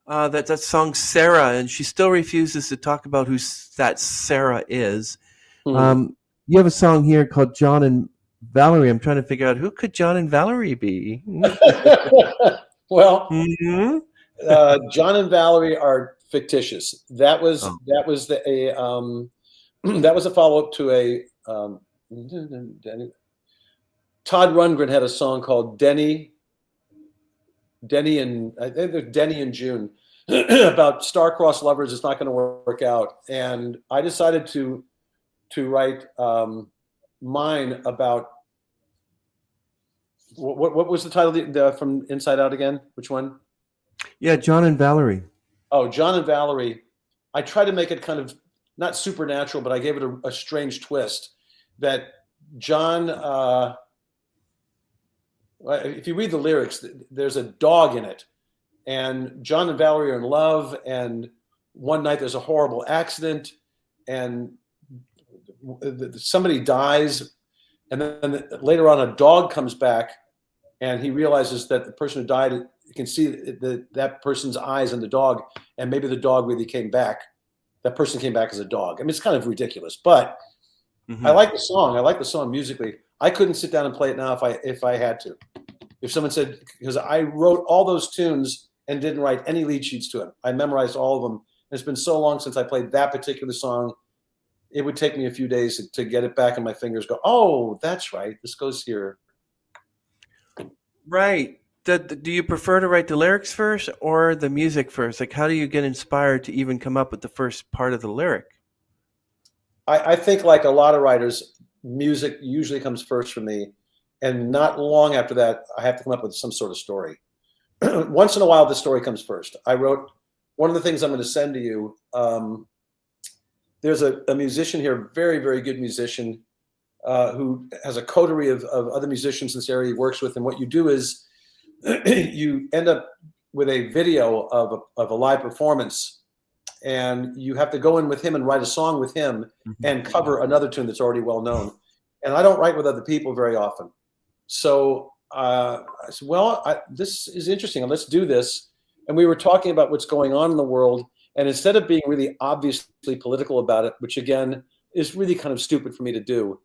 that song Sarah, and she still refuses to talk about who that Sarah is. Hmm. Um, you have a song here called John and Valerie. I'm trying to figure out who could John and Valerie be. Well, Mhm. John and Valerie are fictitious. That was Oh, that was a follow up to a Todd Rundgren had a song called Denny and I think they're Denny and June about star-crossed lovers. It's not going to work out, and I decided to write mine about what was the title from Inside Out again? Which one? yeah, John and Valerie. Oh, John and Valerie. I tried to make it kind of not supernatural, but I gave it a strange twist. That John, if you read the lyrics, there's a dog in it, and John and Valerie are in love, and one night there's a horrible accident, and somebody dies, and then later on a dog comes back, and he realizes that the person who died, you can see that person's eyes in the dog, and maybe the dog really came back. That person came back as a dog. I mean, it's kind of ridiculous, but I like the song. I like the song musically. I couldn't sit down and play it now if I had to. If someone said, because I wrote all those tunes and didn't write any lead sheets to it. I memorized all of them. It's been so long since I played that particular song. It would take me a few days to get it back in my fingers, go, oh, that's right. This goes here. Right. Do you prefer to write the lyrics first or the music first? Like, how do you get inspired to even come up with the first part of the lyric? I think like a lot of writers, music usually comes first for me. And not long after that, I have to come up with some sort of story. Once in a while, the story comes first. I wrote one of the things I'm going to send to you. There's a musician here, very, very good musician, who has a coterie of other musicians in this area he works with. And what you do is you end up with a video of a live performance. and you have to go in with him and write a song with him and cover another tune that's already well known. And I don't write with other people very often. So I said, well, this is interesting. Let's do this. And we were talking about what's going on in the world. And instead of being really obviously political about it, which again is really kind of stupid for me to do,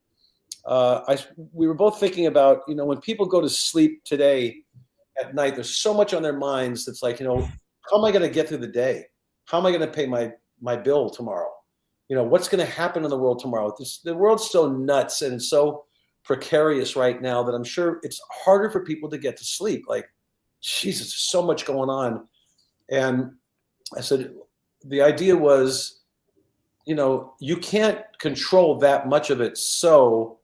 we were both thinking about, when people go to sleep today at night, there's so much on their minds that's like, how am I going to get through the day? How am I going to pay my bill tomorrow? What's going to happen in the world tomorrow? The world's so nuts and so precarious right now that I'm sure it's harder for people to get to sleep. Like, Jesus, there's so much going on. And I said, the idea was, you can't control that much of it. So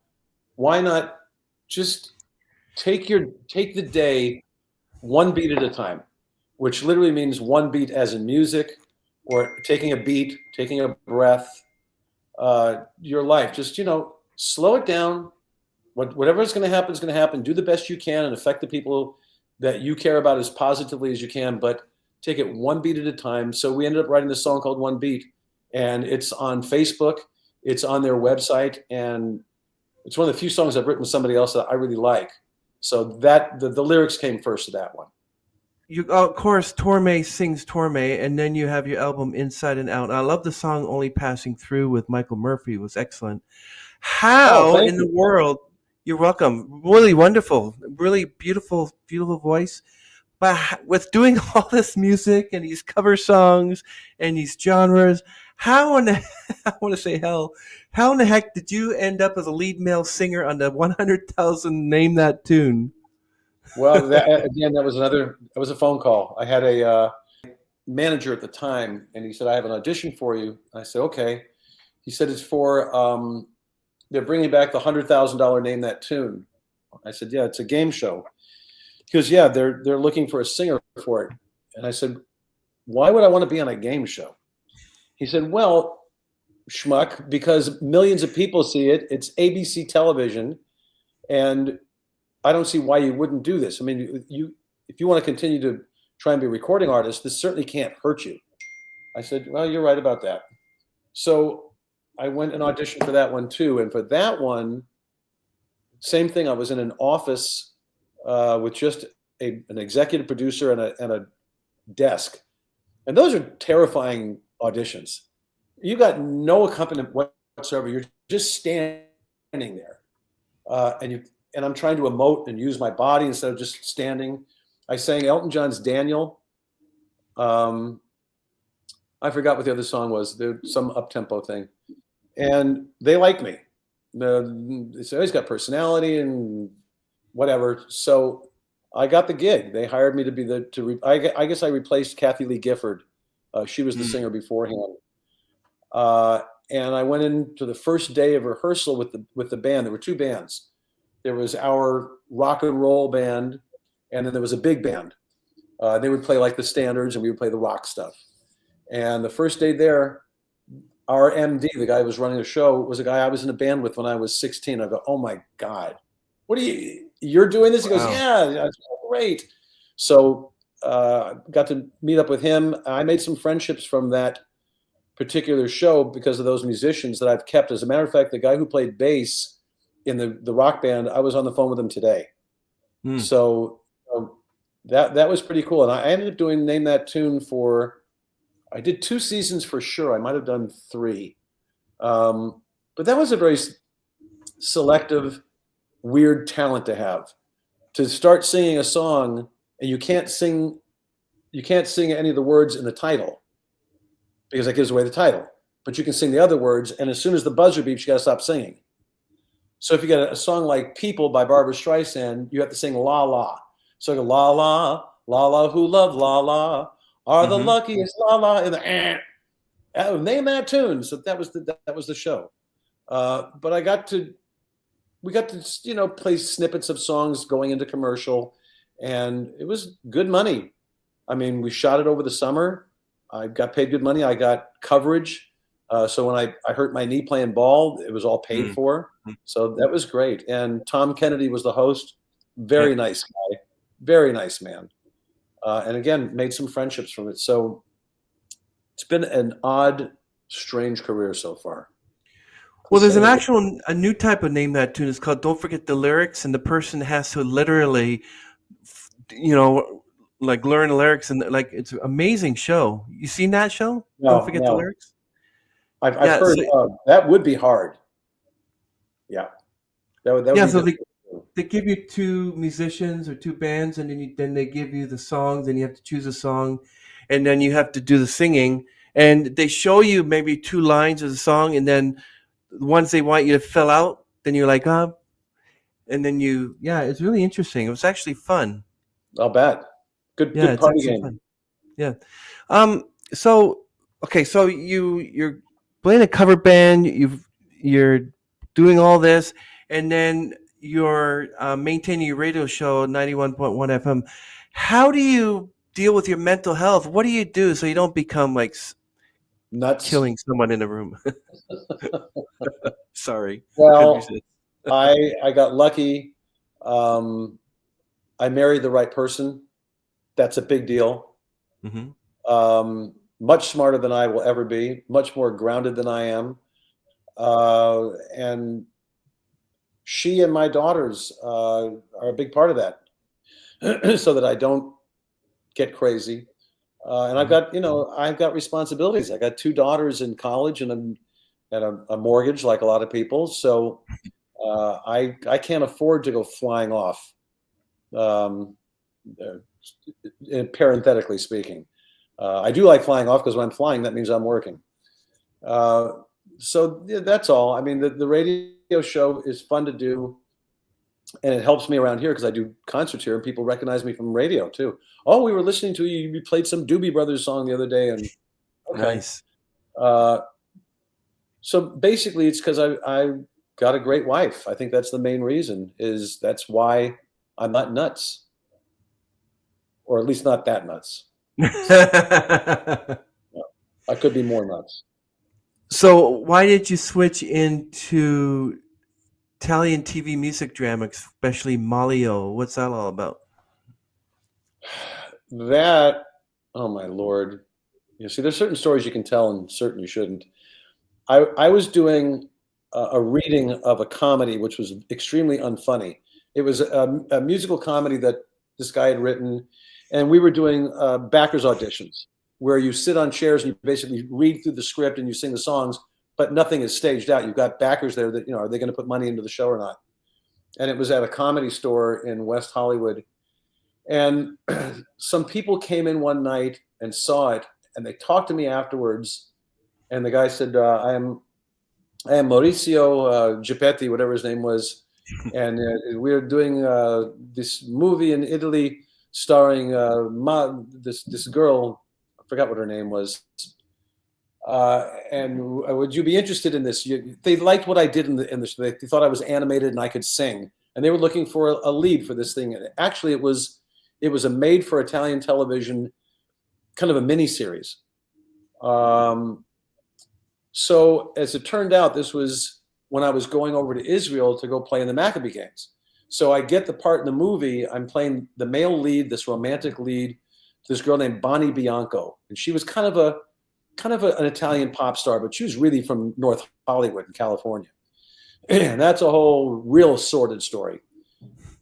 why not just take the day one beat at a time, which literally means one beat as in music, or taking a beat, taking a breath, your life. Just, slow it down. Whatever is going to happen is going to happen. Do the best you can and affect the people that you care about as positively as you can, but take it one beat at a time. So we ended up writing this song called One Beat, and it's on Facebook. It's on their website, and it's one of the few songs I've written with somebody else that I really like. So that the lyrics came first to that one. Of course, Tormé sings Tormé, and then you have your album Inside and Out. I love the song Only Passing Through with Michael Murphy. It was excellent. How in the world, you're welcome, really wonderful, really beautiful voice. But with doing all this music and these cover songs and these genres, how in the, I want to say how in the heck did you end up as a lead male singer on the 100,000 Name That Tune? Well, that was a phone call. I had a manager at the time, and he said, I have an audition for you. I said, okay. He said, it's for, they're bringing back the $100,000 Name That Tune. I said, yeah, it's a game show. He goes, yeah, they're looking for a singer for it. And I said, why would I want to be on a game show? He said, well, schmuck, because millions of people see it. It's ABC television, and I don't see why you wouldn't do this. I mean, if you want to continue to try and be a recording artist, this certainly can't hurt you. I said, well, you're right about that. So I went and auditioned for that one too. And for that one, same thing. I was in an office with just an executive producer and a desk. And those are terrifying auditions. You got no accompaniment whatsoever. You're just standing there. And I'm trying to emote and use my body instead of just standing. I sang Elton John's Daniel. I forgot what the other song was. There's some up-tempo thing. And they liked me. They said, oh, he's got personality and whatever. So I got the gig. They hired me to be I guess I replaced Kathy Lee Gifford. She was the singer beforehand. And I went into the first day of rehearsal with the band. There were two bands. There was our rock and roll band, and then there was a big band. They would play like the standards, and we would play the rock stuff. And the first day there, our MD, the guy who was running the show, was a guy I was in a band with when I was 16. I go, oh my God, you're doing this? He goes, yeah, that's great. So got to meet up with him. I made some friendships from that particular show because of those musicians that I've kept. As a matter of fact, the guy who played bass in the rock band, I was on the phone with him today. So that was pretty cool. And I ended up doing Name That Tune I did 2 seasons for sure. I might have done 3. But that was a very selective, weird talent to have. To start singing a song and you can't sing any of the words in the title because that gives away the title. But you can sing the other words, and as soon as the buzzer beeps, you got to stop singing. So if you get a song like People by Barbra Streisand, you have to sing la la. So I go la la, la la who love la la, are the luckiest la la in the Name That Tune. So that was the show. But we got to play snippets of songs going into commercial, and it was good money. I mean, we shot it over the summer. I got paid good money. I got coverage. So when I hurt my knee playing ball, it was all paid for. So that was great. And Tom Kennedy was the host. Very nice guy. Very nice man. And again, made some friendships from it. So It's been an odd, strange career so far, to Well, there's say an the least. actual a new type of name that tune is called "Don't Forget the Lyrics," and the person has to literally, you know, like learn the lyrics, and like it's an amazing show. You seen that show? Don't No, forget the no. lyrics. I've Yeah, heard so that would be hard. Yeah, that would yeah, be so difficult. they give you two musicians or two bands, and then they give you the songs, and you have to choose a song, and then you have to do the singing, and they show you maybe two lines of the song, and then the ones they want you to fill out, then you're like, and then yeah, it's really interesting. It was actually fun. I'll bet. Good, Yeah, good it's party actually game. fun. Yeah. So okay, so you're playing a cover band. You're doing all this, and then you're maintaining your radio show 91.1 FM. How do you deal with your mental health? What do you do so you don't become like Nuts. killing someone in a room? Sorry, couldn't Well, resist. I got lucky. Um, I married the right person. That's a big deal. Hmm. Much smarter than I will ever be. Much more grounded than I am. And she and my daughters are a big part of that, so that I don't get crazy. And Hmm. I've got responsibilities. I got two daughters in college and a mortgage, like a lot of people. So I can't afford to go flying off. Um, Parenthetically speaking, I do like flying off because when I'm flying, that means I'm working. Uh, so yeah, that's all. I mean, the radio show is fun to do, and it helps me around here because I do concerts here, and people recognize me from radio too. Oh, we were listening to you. You played some Doobie Brothers song the other day, and okay. Nice. Uh, so basically, it's because I got a great wife. I think that's the main reason. That's why I'm not nuts, or at least not that nuts. Yeah, I could be more nuts. So why did you switch into Italian TV music drama, especially Malio? What's that all about? That, oh my lord. You see, there's certain stories you can tell and certain you shouldn't. I was doing a reading of a comedy which was extremely unfunny. It was a musical comedy that this guy had written, and we were doing backers auditions where you sit on chairs and you basically read through the script and you sing the songs, but nothing is staged out. You've got backers there that, are they going to put money into the show or not? And it was at a comedy store in West Hollywood. And some people came in one night and saw it, and they talked to me afterwards. And the guy said, I am Maurizio Geppetti, whatever his name was, and we're doing this movie in Italy starring this girl. I forgot what her name was. And would you be interested in this? They liked what I did they thought I was animated and I could sing, and they were looking for a lead for this thing. And actually, it was a made for Italian television kind of a mini series. Um, so as it turned out, this was when I was going over to Israel to go play in the Maccabee games. So I get the part in the movie. I'm playing the male lead, this romantic lead, to this girl named Bonnie Bianco, and she was an Italian pop star, but she was really from North Hollywood in California. And that's a whole real sordid story.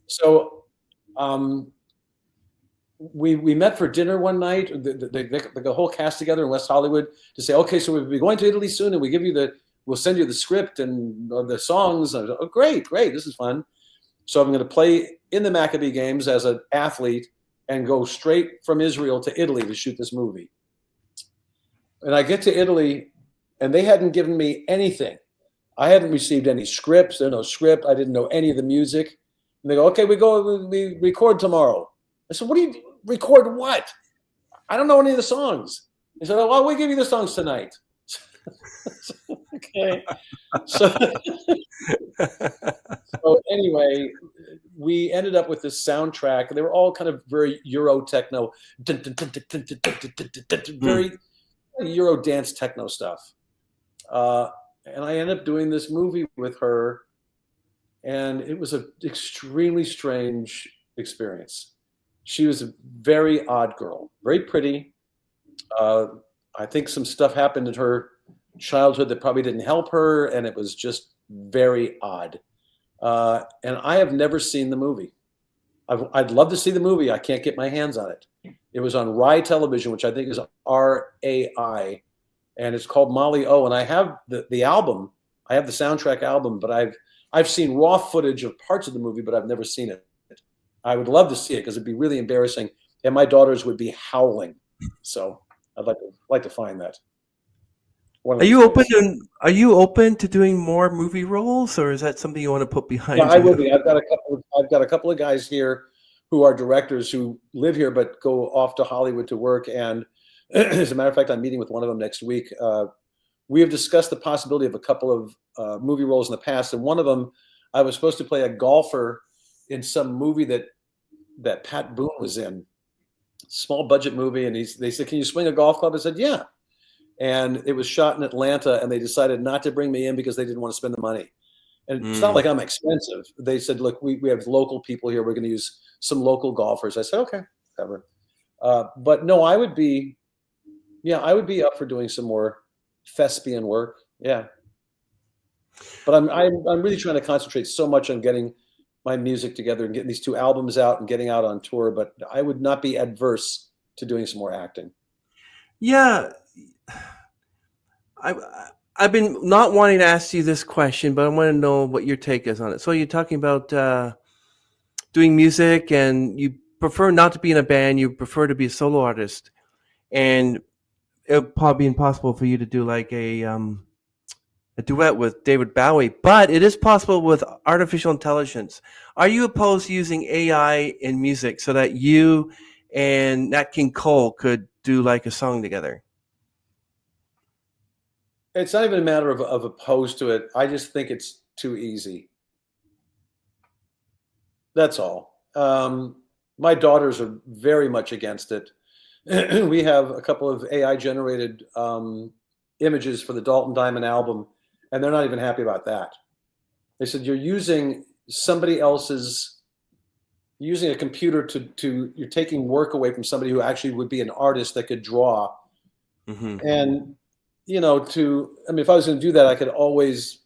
So um, we met for dinner one night, the whole cast together in West Hollywood, to say, okay, so we'll be going to Italy soon, and we'll send you the script and the songs. And I was, oh, great, this is fun. So I'm going to play in the Maccabee games as an athlete and go straight from Israel to Italy to shoot this movie. And I get to Italy, and they hadn't given me anything. I hadn't received any scripts. There's no script. I didn't know any of the music. And they go, okay, we record tomorrow. I said, what do you record? What? I don't know any of the songs. He said, oh, well, we'll give you the songs tonight. Okay. So, so anyway, we ended up with this soundtrack. They were all kind of very Euro techno, very Euro dance techno stuff. And I ended up doing this movie with her, and it was an extremely strange experience. She was a very odd girl, very pretty. Uh, I think some stuff happened in her childhood that probably didn't help her, and it was just very odd. And I have never seen the movie. I'd love to see the movie. I can't get my hands on it. It was on Rai Television, which I think is RAI, and it's called Molly O. And I have the album. I have the soundtrack album, but I've seen raw footage of parts of the movie, but I've never seen it. I would love to see it because it'd be really embarrassing, and my daughters would be howling. So I'd like to find that. One of Are these you open days. to are you open to doing more movie roles, or is that something you want to put Yeah, behind I will you? be. I've got a couple of guys here who are directors who live here but go off to Hollywood to work. And as a matter of fact, I'm meeting with one of them next week. We have discussed the possibility of a couple of movie roles in the past, and one of them, I was supposed to play a golfer in some movie that Pat Boone was in, small budget movie, and they said, "Can you swing a golf club?" I said, "Yeah," and it was shot in Atlanta, and they decided not to bring me in because they didn't want to spend the money. And it's not Mm. like I'm expensive. They said, "Look, we have local people here. We're going to use some local golfers." I said, "Okay, whatever." But no, I would be up for doing some more thespian work. Yeah, but I'm really trying to concentrate so much on getting my music together and getting these two albums out and getting out on tour. But I would not be adverse to doing some more acting. Yeah, I I've been not wanting to ask you this question, but I want to know what your take is on it. So you're talking about doing music, and you prefer not to be in a band. You prefer to be a solo artist, and it would probably be impossible for you to do like a duet with David Bowie, but it is possible with artificial intelligence. Are you opposed to using AI in music so that you and Nat King Cole could do like a song together? It's not even a matter of opposed to it. I just think it's too easy. That's all. My daughters are very much against it. We have a couple of AI generated images for the Dalton Diamond album, and they're not even happy about that. They said you're using somebody else's, using a computer you're taking work away from somebody who actually would be an artist that could draw. Hmm. And I mean, if I was going to do that, I could always,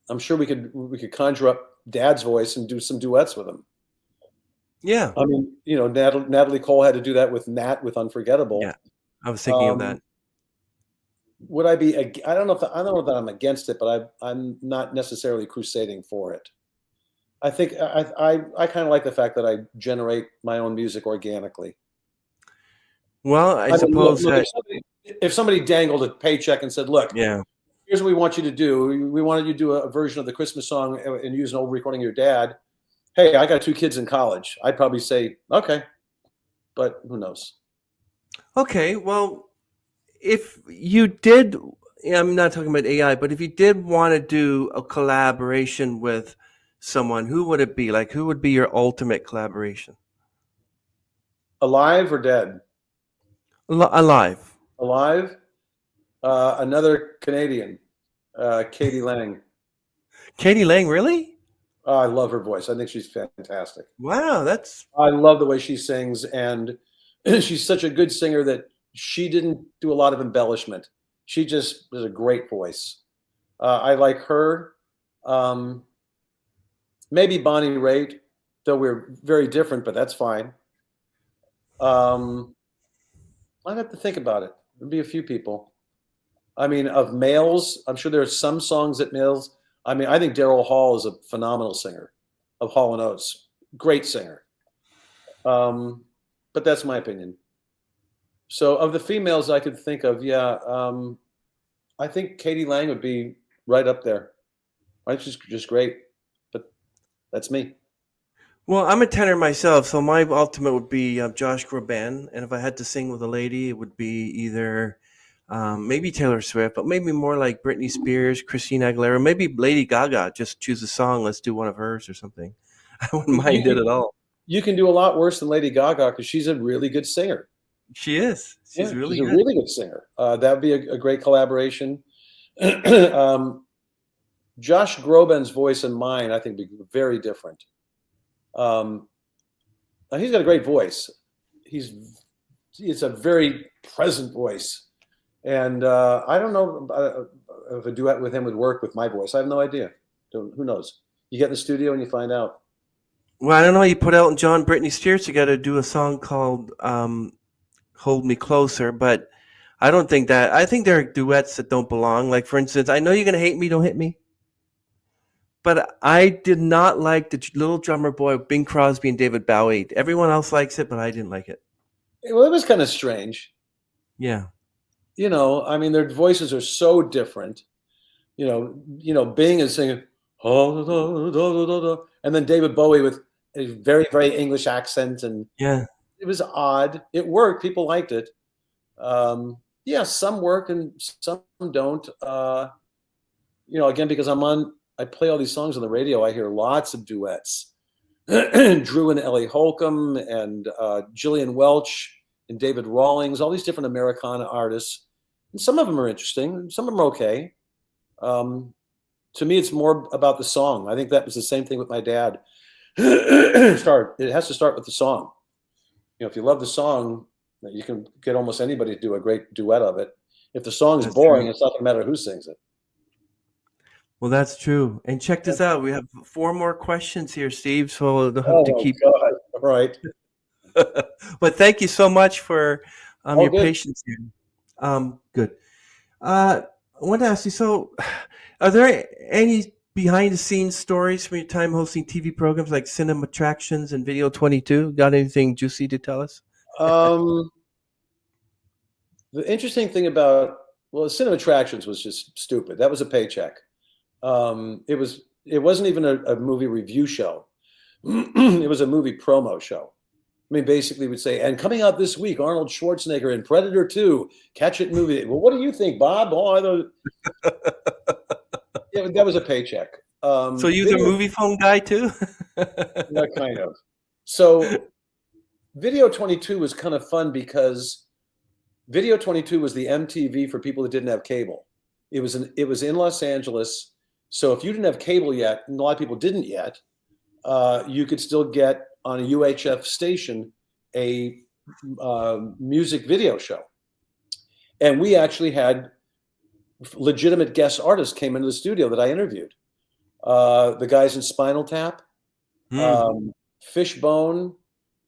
I'm sure we could conjure up Dad's voice and do some duets with him. Yeah, I mean, Natalie Cole had to do that with Nat with yeah. Unforgettable. I was thinking of that. Um, would I be? I don't know if I don't know that I'm against it, but I'm not necessarily crusading for it. I think I kind of like the fact that I generate my own music organically. Well, I I mean, suppose look that if somebody dangled a paycheck and said, "Look, yeah. here's what we want you to do. We wanted you to do a version of the Christmas song and use an old recording of your dad." Hey, I got two kids in college. I'd probably say, "Okay," but who knows? Okay, well, if you did, yeah, I'm not talking about AI, but if you did want to do a collaboration with someone, who would it be? Like, who would be your ultimate collaboration? Alive or dead? Alive. Alive. Another Canadian, Katie Lang. Katie Lang, really? Oh, I love her voice. I think she's fantastic. Wow, that's I love the way she sings, and she's such a good singer that she didn't do a lot of embellishment. She just was a great voice. I like her. Um, Maybe Bonnie Raitt, though we're very different, but that's fine. Um, I'd have to think about it. There'd be a few people. I mean, of males, I'm sure there are some songs that males. I mean, I think Daryl Hall is a phenomenal singer of Hall and Oates. Great singer. Um, but that's my opinion. So, of the females I could think of, yeah, I think Katie Lang would be right up there. I think she's just great. But that's me. well. I'm a tenor myself, so my ultimate would be Josh Groban, and if I had to sing with a lady, it would be either maybe Taylor Swift, but maybe more like Britney Spears, Christina Aguilera, maybe Lady Gaga. Just choose a song. Let's do one of hers or something. I wouldn't Well, mind it at all. you can do a lot worse than Lady Gaga because she's a really good singer. She is. She's Yeah, she's really a good. really good singer. That would be a great collaboration. um, Josh Groban's voice and mine, I think, would be very different. Um, he's got a great voice. It's a very present voice. And I don't know if a duet with him would work with my voice. I have no idea. Who knows? You get in the studio and you find out. Well, I don't know. You put Elton John, Britney Spears together to do a song called "Hold Me Closer," but I don't think that. I think there are duets that don't belong. Like, for instance, I know you're gonna hate me, "Don't Hit Me," but I did not like the little drummer boy, Bing Crosby and David Bowie. Everyone else likes it, but I didn't like it. Well, it was kind of strange. Yeah, I mean, their voices are so different. Bing is singing, "Oh, da, da, da, da, da," and then David Bowie with a very, very English accent, and yeah. it was odd. It worked. People liked it. Yeah, some work and some don't. Again, because I play all these songs on the radio. I hear lots of duets. Drew and Ellie Holcomb and Gillian Welch and David Rawlings, all these different Americana artists. And some of them are interesting. Some of them are okay. To me, it's more about the song. I think that was the same thing with my dad. It has to start with the song. If you love the song, you can get almost anybody to do a great duet of it. If the song's That's boring, true. it's not going to matter who sings it. Well, that's true. And check this out. We have 4 more questions here, Steve. So we'll have to Oh keep. my God! All right. But thank you so much for Oh, your good. patience here. Good. I want to ask you. So, are there any behind the scenes stories from your time hosting TV programs like Cinema Attractions and Video 22? Got anything juicy to tell us? Um, the interesting thing about Cinema Attractions was just stupid. That was a paycheck. It wasn't even a movie review show. It was a movie promo show. I mean, basically, would say, and coming out this week, Arnold Schwarzenegger in Predator 2. Catch it movie. Well, what do you think, Bob? Oh, I don't. Yeah, that was a paycheck. So you're the Video, movie phone guy too? yeah, kind of. So Video 22 was kind of fun because Video 22 was the MTV for people that didn't have cable. It was in Los Angeles. So if you didn't have cable yet, and a lot of people didn't yet, you could still get on a UHF station a music video show. And we actually had legitimate guest artists came into the studio that I interviewed. The guys in Spinal Tap, Hmm. Fishbone,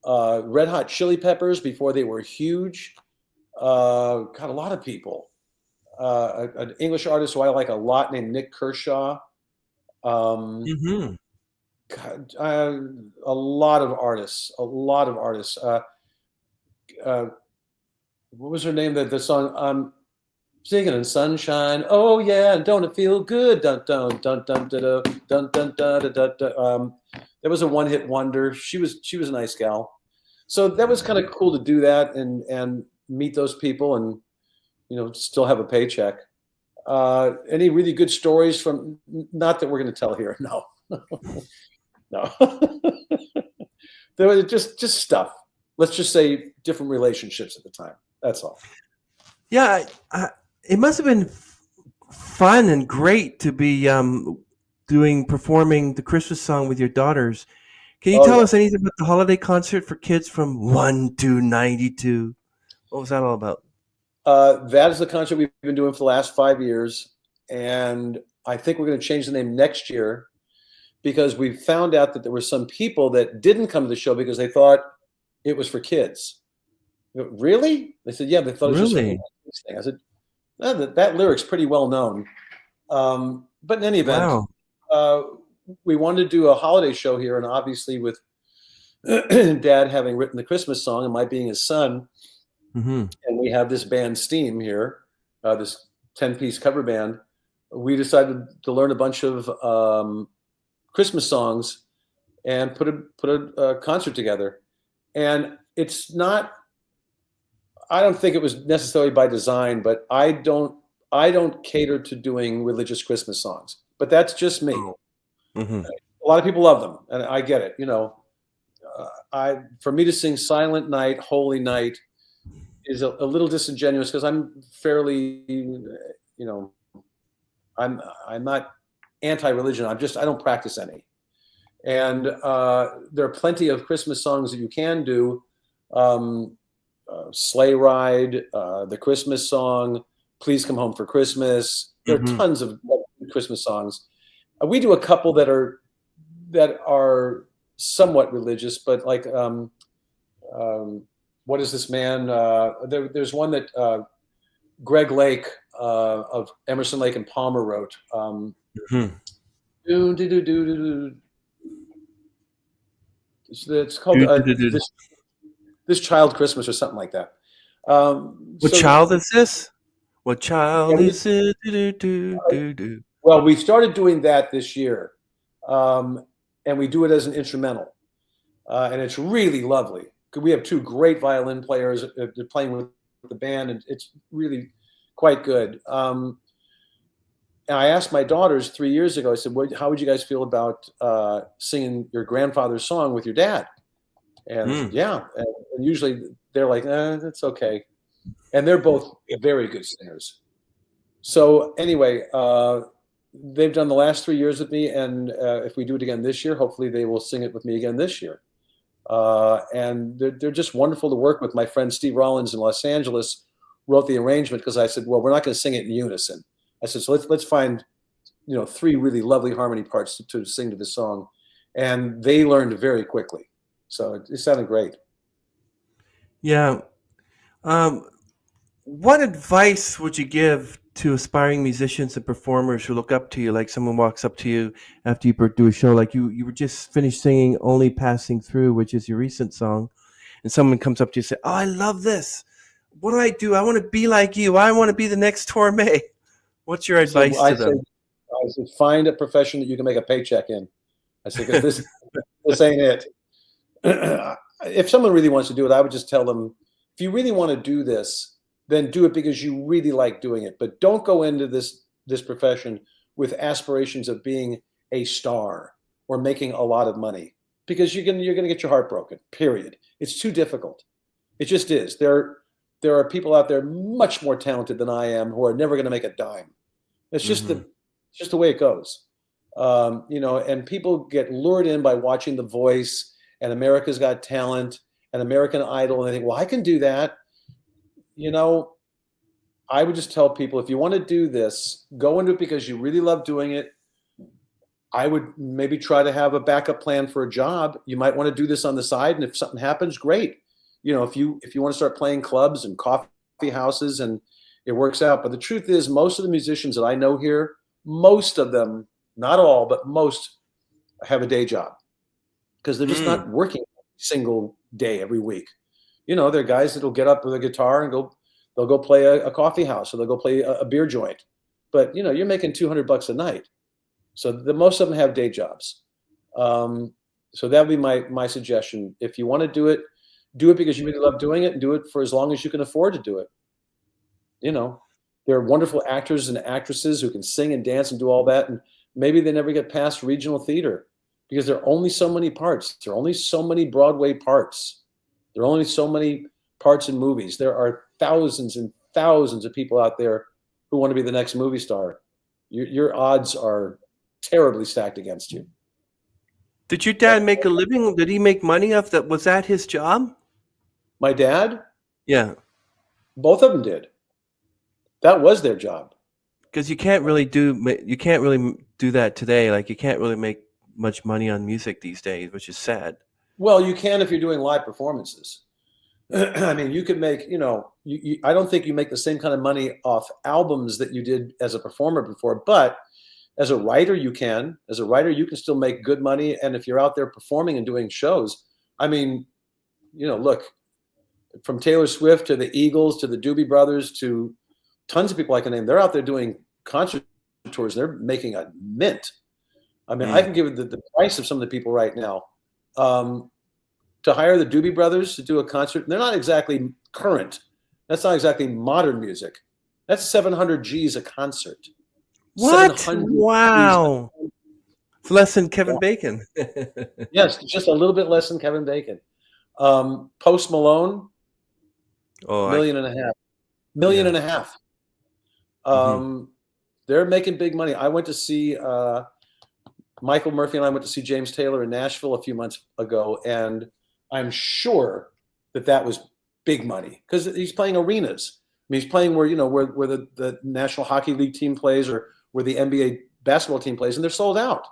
Red Hot Chili Peppers before they were huge. Got a lot of people. An English artist who I like a lot named Nick Kershaw. Hmm. God, a lot of artists. A lot of artists. Uh, what was her name? The song singing in sunshine. Oh yeah, don't it feel good? Dun dun dun dun dun dun dun dun dun dun. Dun. That was a one-hit wonder. She was a nice gal. So that was kind of cool to do that and meet those people and still have a paycheck. Any really good stories from? Not that we're going to tell here. No, no. There was just stuff. Let's just say different relationships at the time. That's all. Yeah, it must have been fun and great to be performing the Christmas song with your daughters. Can you Oh tell yeah. us anything about the holiday concert for kids from 1 to 92? What was that all about? That is the concert we've been doing for the last 5 years, and I think we're going to change the name next year because we found out that there were some people that didn't come to the show because they thought it was for kids. Really? They said, yeah, they thought it was just for Really? kids. I said, that lyric's pretty well known. But in any event, Wow. uh, we wanted to do a holiday show here, and obviously with Dad having written the Christmas song and my being his son, Hmm. and we have this band Steam here, this 10-piece cover band. We decided to learn a bunch of Christmas songs and put a concert together. And it's not. I don't think it was necessarily by design, but I don't cater to doing religious Christmas songs. But that's just me. Oh. Hmm. A lot of people love them, and I get it. For me to sing Silent Night, Holy Night is a little disingenuous because I'm fairly, I'm not anti-religion. I don't practice any. And there are plenty of Christmas songs that you can do. Sleigh Ride, the Christmas song, Please Come Home for Christmas. There are Hmm. tons of Christmas songs. We do a couple that are somewhat religious, but like what is this man? There's one that Greg Lake of Emerson, Lake and Palmer wrote. Hmm. Do, do, do, do, do, do. It's called Do, do, do, do. this Child Christmas or something like that. What So child is this? What yeah, child is it? Do, do, do, do. well, we started doing that this year, and we do it as an instrumental, and it's really lovely. We have two great violin players. They're playing with the band, and it's really quite good. And I asked my daughters 3 years ago. I said, "How would you guys feel about singing your grandfather's song with your dad?" And they said, Mm. "Yeah." And usually they're like, "That's okay." And they're both very good singers. So anyway, they've done the last 3 years with me, and if we do it again this year, hopefully they will sing it with me again this year. And they're just wonderful to work with. My friend Steve Rawlins in Los Angeles wrote the arrangement because I said, well, we're not going to sing it in unison. I said, so let's find three really lovely harmony parts to sing to the song, and they learned very quickly. So it sounded great. Yeah. Um, what advice would you give to aspiring musicians and performers who look up to you? Like someone walks up to you after you do a show, like you were just finished singing "Only Passing Through," which is your recent song, and someone comes up to you and say, "Oh, I love this. What do I do? I want to be like you. I want to be the next Tormé." What's your So advice to them? I said, find a profession that you can make a paycheck in. I said, because this ain't it. If someone really wants to do it, I would just tell them, if you really want to do this, then do it because you really like doing it. But don't go into this profession with aspirations of being a star or making a lot of money, because you're gonna get your heart broken. Period. It's too difficult. It just is. There are people out there much more talented than I am who are never going to make a dime. It's just Hmm. the way it goes. And people get lured in by watching The Voice and America's Got Talent and American Idol, and they think, well, I can do that. I would just tell people, if you want to do this, go into it because you really love doing it. I would maybe try to have a backup plan for a job. You might want to do this on the side, and if something happens, great. If you want to start playing clubs and coffee houses, and it works out. But the truth is, most of the musicians that I know here, most of them, not all, but most, have a day job because they're just Mm. not working a single day every week. They're guys that'll get up with a guitar and they'll go play a coffee house, or they'll go play a beer joint. But you're making $200 a night. So the most of them have day jobs. So that would be my suggestion. If you want to do it because you really love doing it, and do it for as long as you can afford to do it. There are wonderful actors and actresses who can sing and dance and do all that, and maybe they never get past regional theater because there are only so many parts. There are only so many Broadway parts. There are only so many parts in movies. There are thousands and thousands of people out there who want to be the next movie star. Your odds are terribly stacked against you. Did your dad make a living? Did he make money off that? Was that his job? My dad, Yeah, both of them did. That was their job. because you can't really do that today. Like you can't really make much money on music these days, which is sad. Well, you can if you're doing live performances. I mean, you could make, I don't think you make the same kind of money off albums that you did as a performer before, but as a writer, you can. As a writer, you can still make good money. And if you're out there performing and doing shows, I mean, look, from Taylor Swift to the Eagles to the Doobie Brothers to tons of people I can name, they're out there doing concert tours. They're making a mint. I mean, I Mm. can give the price of some of the people right now. To hire the Doobie Brothers to do a concert, they're not exactly current. That's not exactly modern music. That's 700 G's a concert. What? 700 G's. Wow. It's less than Kevin Bacon. Yes, just a little bit less than Kevin Bacon. Post Malone, Oh, million and a half. Million yeah. and a half. Hmm. They're making big money. I went to see Michael Murphy and I went to see James Taylor in Nashville a few months ago, and I'm sure that was big money because he's playing arenas. mean, he's playing where where the National Hockey League team plays, or where the NBA basketball team plays, and they're sold out.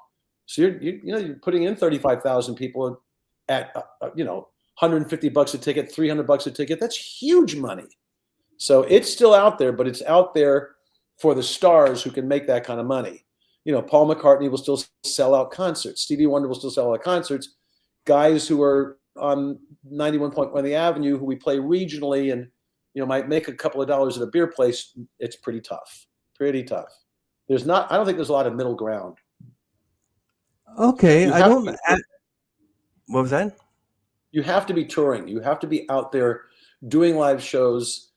So you're putting in 35,000 people at $150 a ticket, $300 a ticket. That's huge money. So it's still out there, but it's out there for the stars who can make that kind of money. Paul McCartney will still sell out concerts. Stevie Wonder will still sell out concerts. Guys who are on 91.1 The Avenue, who we play regionally and might make a couple of dollars at a beer place, it's pretty tough. Pretty tough. I don't think there's a lot of middle ground. Okay, what was that? You have to be touring. You have to be out there doing live shows,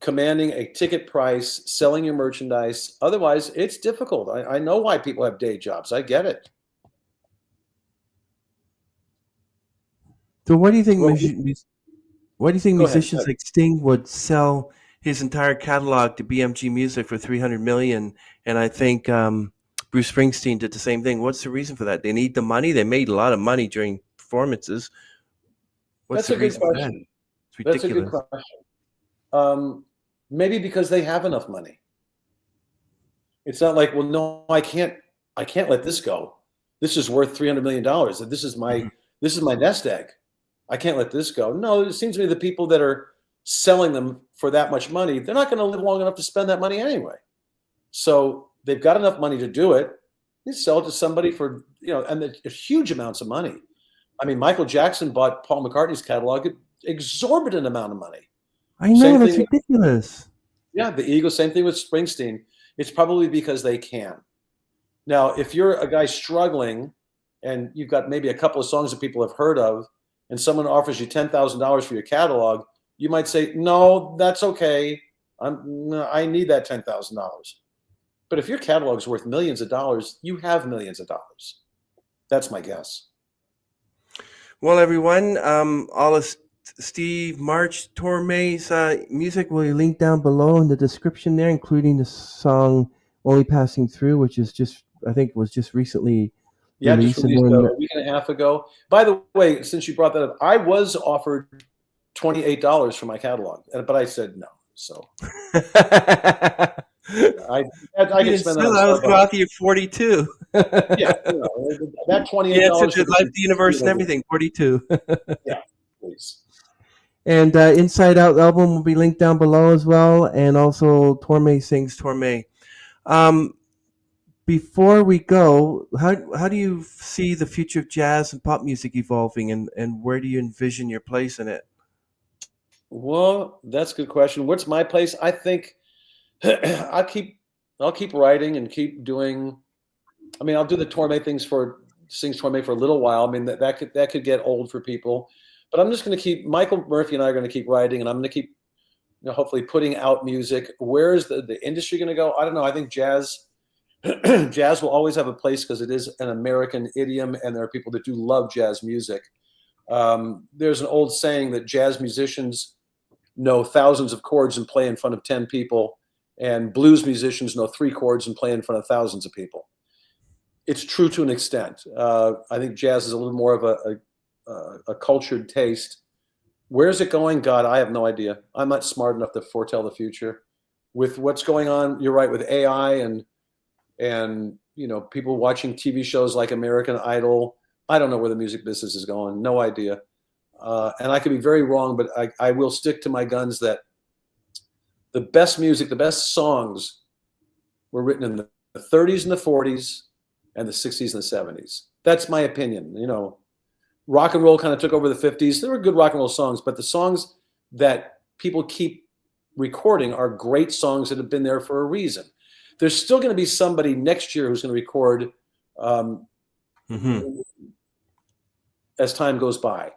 commanding a ticket price, selling your merchandise. Otherwise, it's difficult. I know why people have day jobs. I get it. So what do you think? Musicians ahead. like Sting would sell his entire catalog to BMG Music for $300 million? And I think Bruce Springsteen did the same thing. What's the reason for that? They need the money. They made a lot of money during performances. What's the reason for that? It's ridiculous. That's a good question. Maybe because they have enough money. It's not like, well, no, I can't let this go. This is worth $300 million. This is my nest egg. I can't let this go. No, it seems to me the people that are selling them for that much money, they're not going to live long enough to spend that money anyway. So they've got enough money to do it. They sell it to somebody for, and it's huge amounts of money. I mean, Michael Jackson bought Paul McCartney's catalog at exorbitant amount of money. I know, that's ridiculous. Yeah, the Eagles, same thing with Springsteen. It's probably because they can. Now, if you're a guy struggling and you've got maybe a couple of songs that people have heard of, and someone offers you $10,000 for your catalog, you might say, no, that's okay. I need that $10,000. But if your catalog is worth millions of dollars, you have millions of dollars. That's my guess. Well, everyone, all of Steve Tormé's music will be linked down below in the description there, including the song "Only Passing Through," which is I think was just recently released. Just released a week and a half ago. By the way, since you brought that up, I was offered $28 for my catalog, but I said no. So I could spend that. I was going to offer you 42. That $28. To Life, the Universe, and everything. 42. Yeah, please. And Inside Out album will be linked down below as well, and also Tormé Sings Tormé. Before we go, how do you see the future of jazz and pop music evolving, and where do you envision your place in it? Well, that's a good question. What's my place? I think I'll keep writing and keep doing. I mean, I'll do the Tormé things Sings Tormé for a little while. I mean, that could get old for people, but I'm just going to keep. Michael Murphy and I are going to keep writing, and I'm going to keep, hopefully putting out music. Where is the industry going to go? I don't know. I think jazz will always have a place because it is an American idiom, and there are people that do love jazz music. There's an old saying that jazz musicians know thousands of chords and play in front of 10 people, and blues musicians know 3 chords and play in front of thousands of people. It's true to an extent. I think jazz is a little more of a cultured taste. Where's it going? God, I have no idea. I'm not smart enough to foretell the future. With what's going on, you're right, with AI and people watching TV shows like American Idol. I don't know where the music business is going. No idea. And I could be very wrong, but I will stick to my guns that the best music, the best songs were written in the 30s and the 40s and the 60s and the 70s. That's my opinion. Rock and roll kind of took over the 50s. There were good rock and roll songs, but the songs that people keep recording are great songs that have been there for a reason. There's still going to be somebody next year who's going to record as time goes by.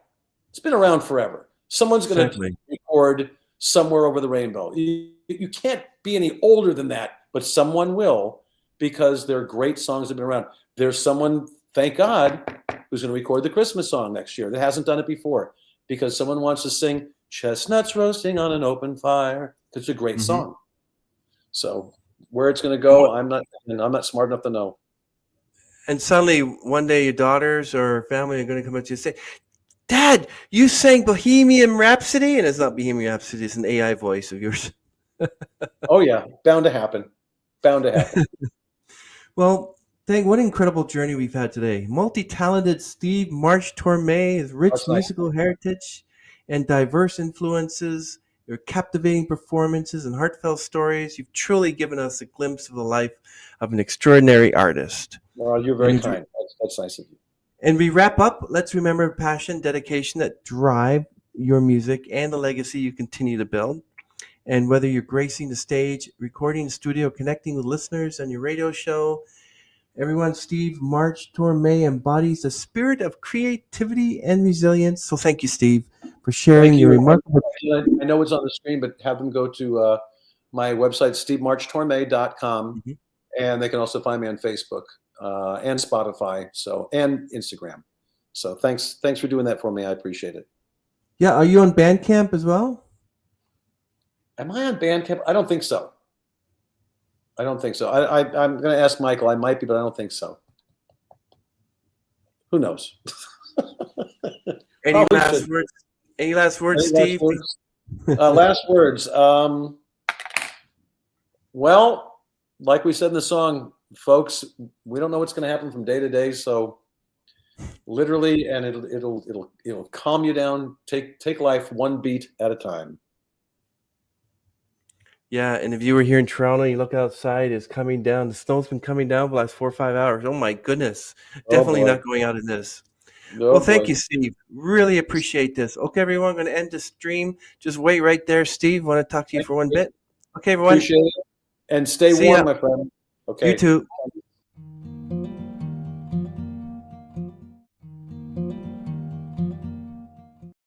It's been around forever. Someone's going to record Somewhere Over the Rainbow. You can't be any older than that, but someone will, because they're great songs that have been around. There's someone, thank God, who's going to record the Christmas song next year that hasn't done it before, because someone wants to sing Chestnuts Roasting on an Open Fire. It's a great song. So where it's going to go, I'm not smart enough to know. And suddenly one day your daughters or family are going to come up to you and say, "Dad, you sang Bohemian Rhapsody," and it's not Bohemian Rhapsody; it's an AI voice of yours. Oh yeah, bound to happen. Bound to happen. Well, what an incredible journey we've had today. Multi-talented Steve March Tormé, his rich That's nice. musical heritage and diverse influences, your captivating performances and heartfelt stories. You've truly given us a glimpse of the life of an extraordinary artist. Well, you're very And kind. That's nice of you. and we wrap up. Let's remember passion, dedication that drive your music and the legacy you continue to build. And whether you're gracing the stage, recording in the studio, connecting with listeners on your radio show, everyone, Steve March Tormé embodies the spirit of creativity and resilience. So thank you, Steve, for sharing Thank your you. remarkable. I know it's on the screen, but have them go to my website, stevemarchtorme.com, Mhm. and they can also find me on Facebook and Spotify, and Instagram. So thanks for doing that for me. I appreciate it. Yeah, are you on Bandcamp as well? Am I on Bandcamp? I don't think so. I don't think so. I'm going to ask Michael. I might be, but I don't think so. Who knows? Any Probably last should. words? Any last words, Any last Steve? words? Last words. Well, like we said in the song, folks, we don't know what's going to happen from day to day. So literally, and it'll calm you down. Take life one beat at a time. Yeah, and if you were here in Toronto, you look outside, it's coming down. The snow's been coming down for the last 4 or 5 hours. Oh my goodness. Oh Definitely boy. not going out in this. Well, Oh thank boy. you, Steve. Really appreciate this. Okay, everyone, I'm going to end the stream. Just wait right there, Steve. Want to talk to you Thank for one you. bit. Okay, everyone. Appreciate it. And stay See warm, ya. my friend. You Okay. too.